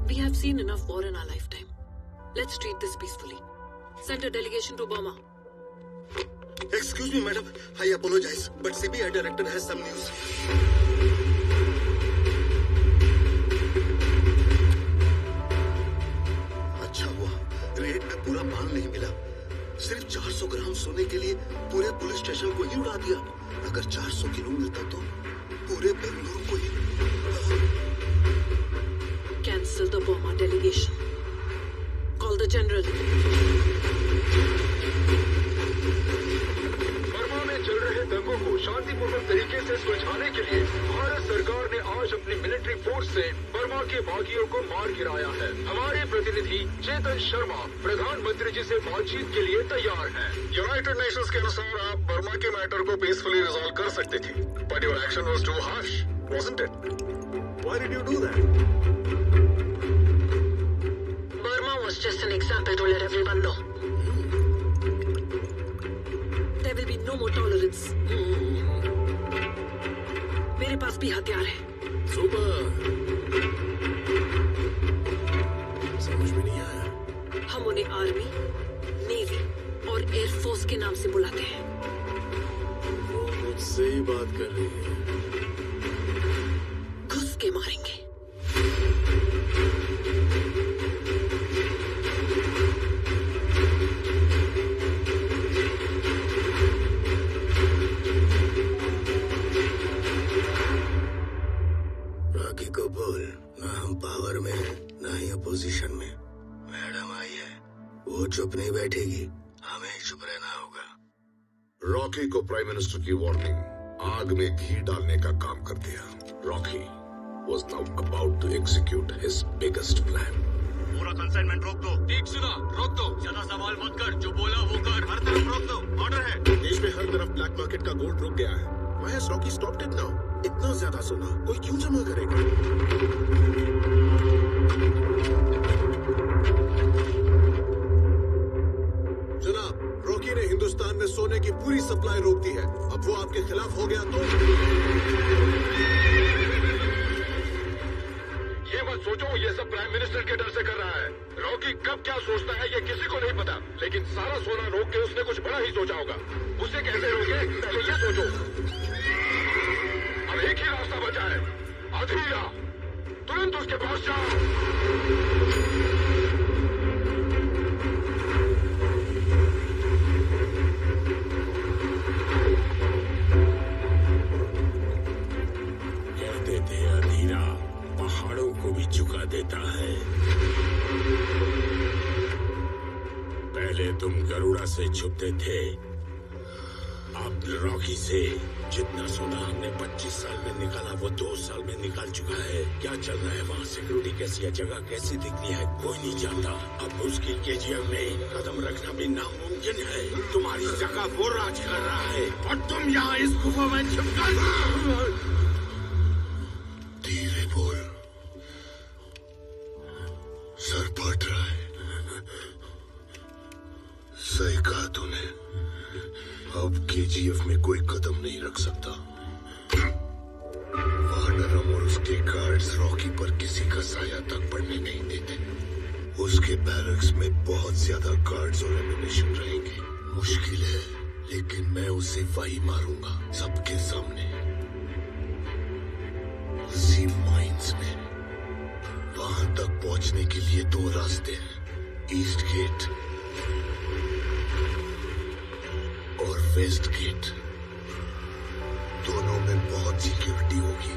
We have seen enough war in our lifetime. Let's treat this peacefully. Send a delegation to Burma. Excuse me, madam. I apologize, but CBI director has some news. अच्छा हुआ रेड में पूरा माल नहीं मिला। सिर्फ 400 ग्राम सोने के लिए पूरे पुलिस स्टेशन को ही उड़ा दिया। अगर 400 किलो मिलता तो पूरे बेंगलुरु को ही। Cancel the Burma delegation. Call the general. Burma में चल रहे दंगों को शांतिपूर्वक तरीके से सुलझाने के लिए भारत सरकार ने आज अपनी मिलिट्री फोर्स से बर्मा के बागियों को मार गिराया है। हमारे प्रतिनिधि चेतन शर्मा प्रधानमंत्री जी से बातचीत के लिए तैयार हैं। यूनाइटेड नेशंस के अनुसार आप बर्मा के मैटर को पीसफुली रिजॉल्व कर सकते थे, but your action was too harsh, wasn't it? Why did you do that? Burma was just an example to let everyone know. There will be no more tolerance. मेरे पास भी हथियार है। सुपर। समझ में नहीं आया। हम उन्हें आर्मी, नेवी और एयरफोर्स के नाम से बुलाते हैं। वो मुझसे ही बात कर रही है। घुस के मारेंगे। रॉकी को बोल, ना हम पावर में हैं, ना ही अपोजिशन में। मैडम आई है, वो चुप नहीं बैठेगी, हमें ही चुप रहना होगा। रॉकी को प्राइम मिनिस्टर की वार्निंग आग में घी डालने का काम कर दिया। Rocky was now about to execute his biggest plan. पूरा कंसाइनमेंट रोक दो। ठीक सुना, रोक दो। ज्यादा सवाल मत कर, जो बोला वो कर। हर तरफ रोक दो, ऑर्डर है। देश में हर तरफ ब्लैक मार्केट का गोल्ड रुक गया है। Why has Rocky stopped it now? इतना ज्यादा सोना कोई क्यों जमा करेगा? जनाब, रॉकी ने हिंदुस्तान में सोने की पूरी सप्लाई रोक दी है। अब वो आपके खिलाफ हो गया तो ये मत सोचो ये सब प्राइम मिनिस्टर के डर से कर रहा है। रॉकी कब क्या सोचता है ये किसी को नहीं पता, लेकिन सारा सोना रोक के उसने कुछ बड़ा ही सोचा होगा। उसे कैसे रोके, पहले ये सोचो। अब एक ही रास्ता बचा है, अधीरा। तुरंत उसके पास जाओ। कहते थे अधीरा पहाड़ों को भी झुका देता है। पहले तुम गरुड़ा से छुपते थे, अब रॉकी से। जितना सोना हमने 25 साल में निकाला वो 2 साल में निकाल चुका है। क्या चल रहा है वहाँ, सिक्योरिटी कैसी है, जगह कैसी दिखनी है, कोई नहीं जानता। अब उसकी केजीएफ में कदम रखना भी नामुमकिन है। तुम्हारी जगह वो राज कर रहा है और तुम यहाँ इस गुफा में छिपकर। धीरे बोल, सर फट रहा है। सही कहा तूने, अब केजीएफ में कोई कदम नहीं रख सकता। वार्नरम और उसके गार्ड्स रॉकी पर किसी का साया तक पड़ने नहीं देते। उसके बैरक्स में बहुत ज्यादा गार्ड्स और एमिनेशन रहेंगे। मुश्किल है, लेकिन मैं उसे वही मारूंगा, सबके सामने। उसी माइंस में। वहां तक पहुंचने के लिए 2 रास्ते हैं, ईस्ट गेट और वेस्ट गेट। दोनों में बहुत सिक्योरिटी होगी।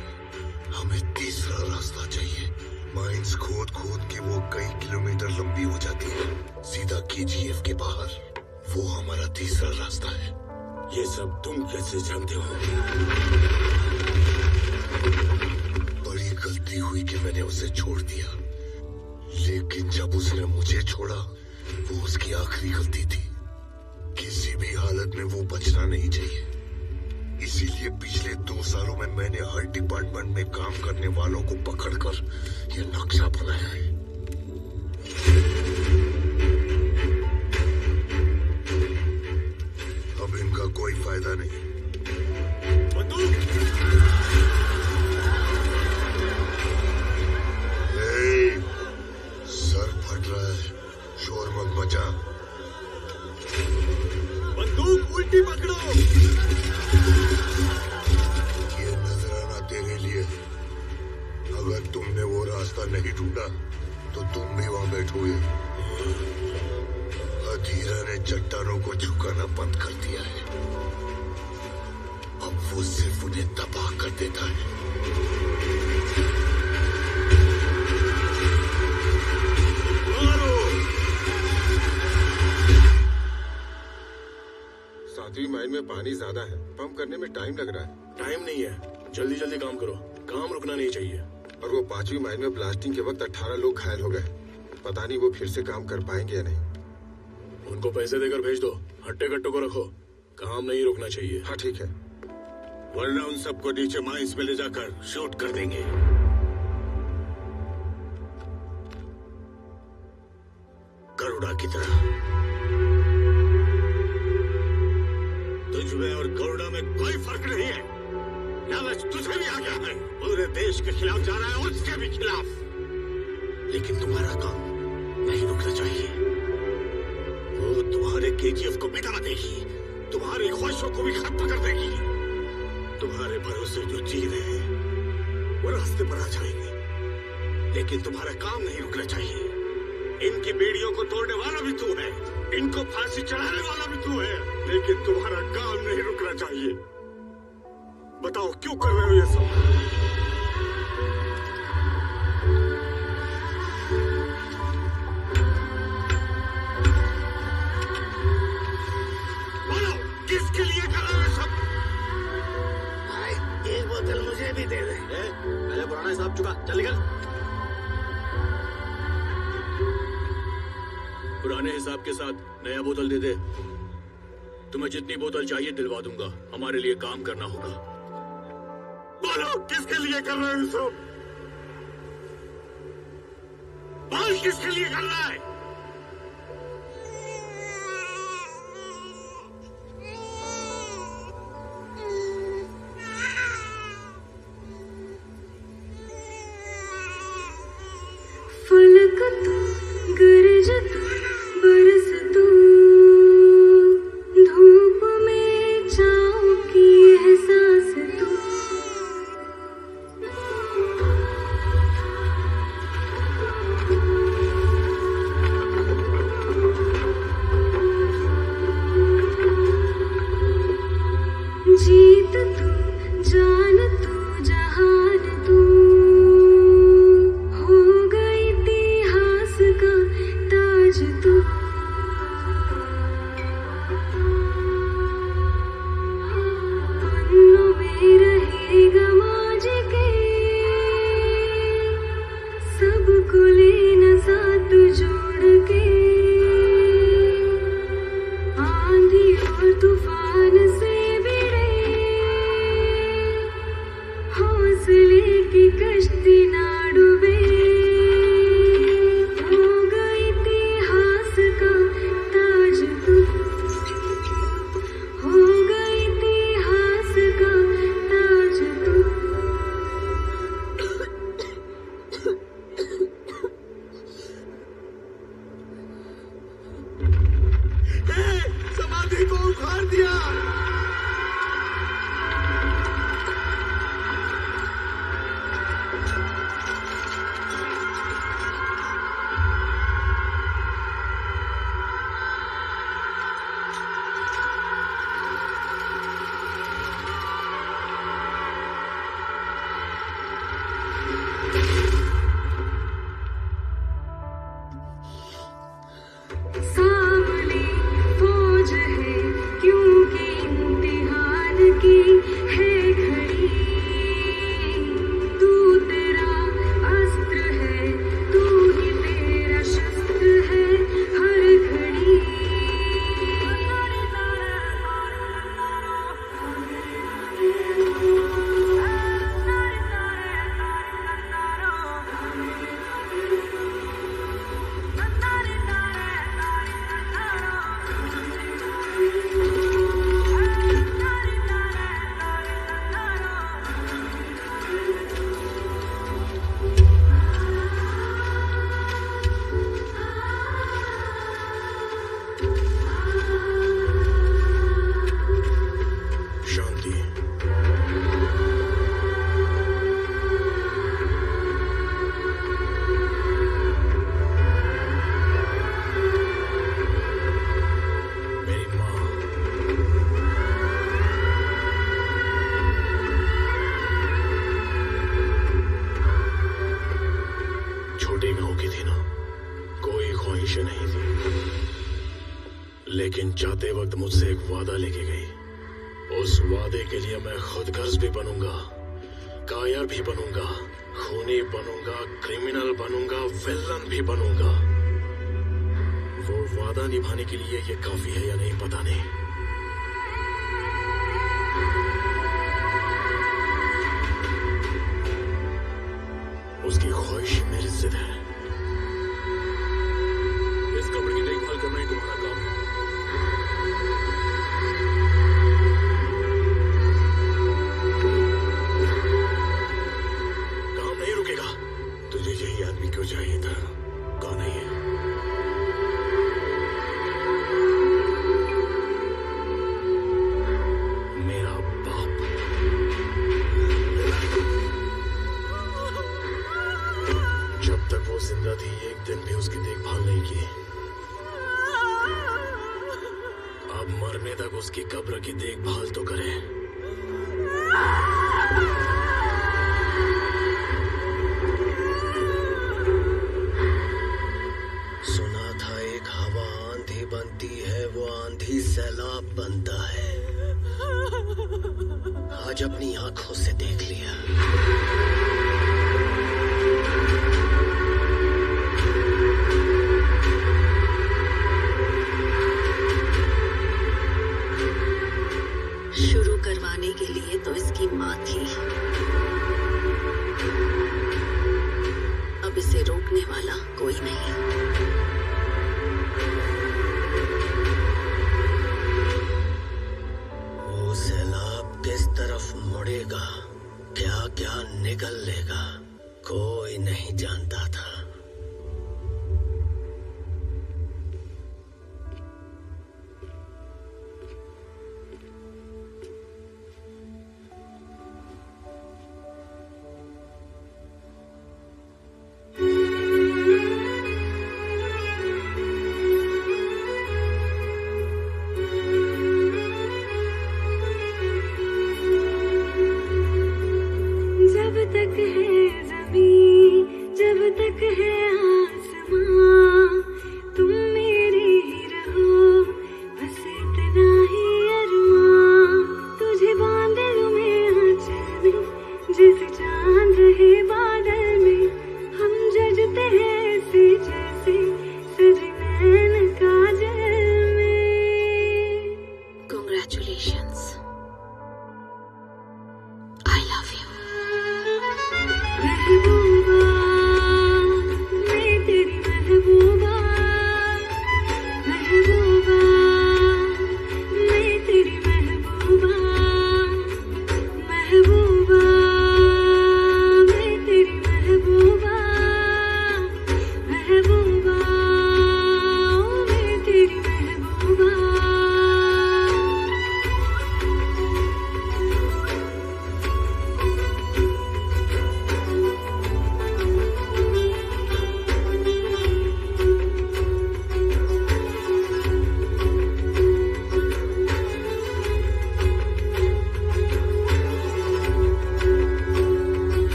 हमें तीसरा रास्ता चाहिए। माइंस खोद खोद के वो कई किलोमीटर लंबी हो जाती है, सीधा केजीएफ के बाहर। वो हमारा तीसरा रास्ता है। ये सब तुम कैसे जानते हो? बड़ी गलती हुई कि मैंने उसे छोड़ दिया, लेकिन जब उसने मुझे छोड़ा, वो उसकी आखिरी गलती थी। किसी भी हालत में वो बचना नहीं चाहिए। इसीलिए पिछले 2 सालों में मैंने हर डिपार्टमेंट में काम करने वालों को पकड़कर ये नक्शा बनाया है। अब इनका कोई फायदा नहीं। रास्ता नहीं ढूंढा तो तुम भी वहां बैठोगे। हथीरा ने चट्टानों को झुकाना बंद कर दिया है, अब वो सिर्फ उन्हें तबाह कर देता है। सातवीं माइल में पानी ज्यादा है, पंप करने में टाइम लग रहा है। टाइम नहीं है, जल्दी जल्दी काम करो, काम रुकना नहीं चाहिए। और वो 5वीं माइल में ब्लास्टिंग के वक्त 18 लोग घायल हो गए, पता नहीं वो फिर से काम कर पाएंगे या नहीं। उनको पैसे देकर भेज दो, हट्टे कट्टों को रखो, काम नहीं रुकना चाहिए। हाँ ठीक है, वरना उन सबको नीचे माइंस में ले जाकर शूट कर देंगे। गरुड़ा की तरह। तुझ में और गरुड़ा में कोई फर्क नहीं है। लालच तुझे भी आ गया है, पूरे देश के खिलाफ जा रहा है, उसके भी खिलाफ। लेकिन तुम्हारा काम नहीं रुकना चाहिए। वो तुम्हारे केजीएफ को मिटा देगी, तुम्हारी ख्वाहिशों को भी खत्म कर देगी। तुम्हारे भरोसे जो जी रहे हैं वो रास्ते पर आ जाएंगे, लेकिन तुम्हारा काम नहीं रुकना चाहिए। इनकी बेड़ियों को तोड़ने वाला भी तू है, इनको फांसी चढ़ाने वाला भी तू है, लेकिन तुम्हारा काम नहीं रुकना चाहिए। बताओ क्यों कर रहे हो ये सब? बोलो किसके लिए कर रहे हो ये सब? भाई एक बोतल मुझे भी दे दे। पहले पुराना हिसाब चुका, चल निकल। पुराने हिसाब के साथ नया बोतल दे दे। तुम्हें जितनी बोतल चाहिए दिलवा दूंगा, हमारे लिए काम करना होगा। बोलो किसके लिए कर रहे हो सब? बोल किसके लिए कर रहा है? फलक तू, गरज तू, बरस तू, धूप में छाँव की एहसास तू। लेकिन जाते वक्त मुझसे एक वादा लेके गई। उस वादे के लिए मैं खुद गर्ज भी बनूंगा, कायर भी बनूंगा, खूनी बनूंगा, क्रिमिनल बनूंगा, विलन भी बनूंगा। वो वादा निभाने के लिए ये काफी है या नहीं पता नहीं। उसकी ख्वाहिश मेरी जिद है। इस कब्र की देखभाल करना ही तुम्हारा काम है। काम नहीं रुकेगा। तुझे यही आदमी क्यों चाहिए था? कौन है ये? मेरा बाप। जब तक वो जिंदा थी एक दिन भी उसकी देखभाल नहीं की। अब मरने तक उसकी कब्र की देखभाल तो करे। सुना था एक हवा आंधी बनती है, वो आंधी सैलाब बनता है। आज अपनी आंखों से देख लिया। शुरू करवाने के लिए तो इसकी माँ थी, अब इसे रोकने वाला कोई नहीं। वो सैलाब किस तरफ मुड़ेगा, क्या क्या निकल लेगा, कोई नहीं जानता था। जब तक है ज़मीं, जब तक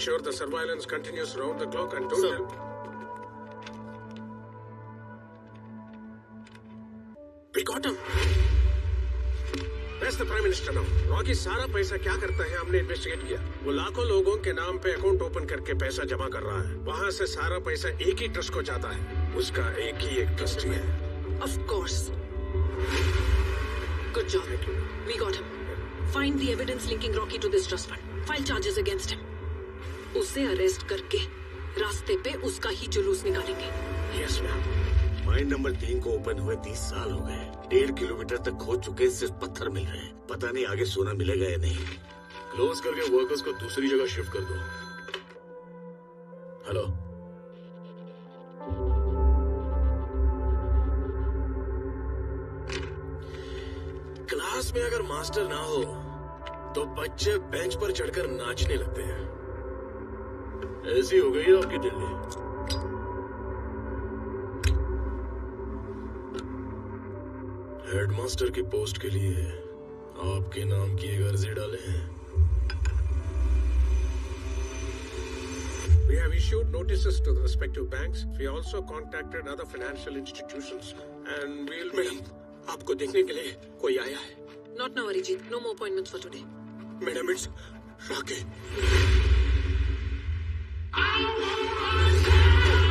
sure the surveillance continues round the clock and don't tell. We got him. Where's the Prime Minister now? Rocky सारा पैसा क्या करता है हमने इन्वेस्टिगेट किया। वो लाखों लोगों के नाम पे अकाउंट ओपन करके पैसा जमा कर रहा है। वहाँ से सारा पैसा एक ही ट्रस्ट को जाता है। उसका एक ट्रस्टी है। Of course. Good job. We got him. Find the evidence linking Rocky to this trust fund. File charges against him. उसे अरेस्ट करके रास्ते पे उसका ही जुलूस निकालेंगे। Yes ma'am. माइन नंबर 3 को ओपन हुए 30 साल हो गए। 1.5 किलोमीटर तक खोद चुके, सिर्फ पत्थर मिल रहे हैं। पता नहीं आगे सोना मिलेगा या नहीं। क्लोज करके वर्कर्स को दूसरी जगह शिफ्ट कर दो। हेलो, क्लास में अगर मास्टर ना हो तो बच्चे बेंच पर चढ़कर नाचने लगते हैं। ऐसी हो गई है आपकी दिल्ली। हेडमास्टर की पोस्ट के लिए आपके नाम की एक अर्जी डाले हैं। We have issued notices to the respective banks. We also contacted other financial institutions and we'll. Madam, आपको देखने के लिए कोई आया है। Not now, Arijit. No more appointments for today. Madam, it's Rocky.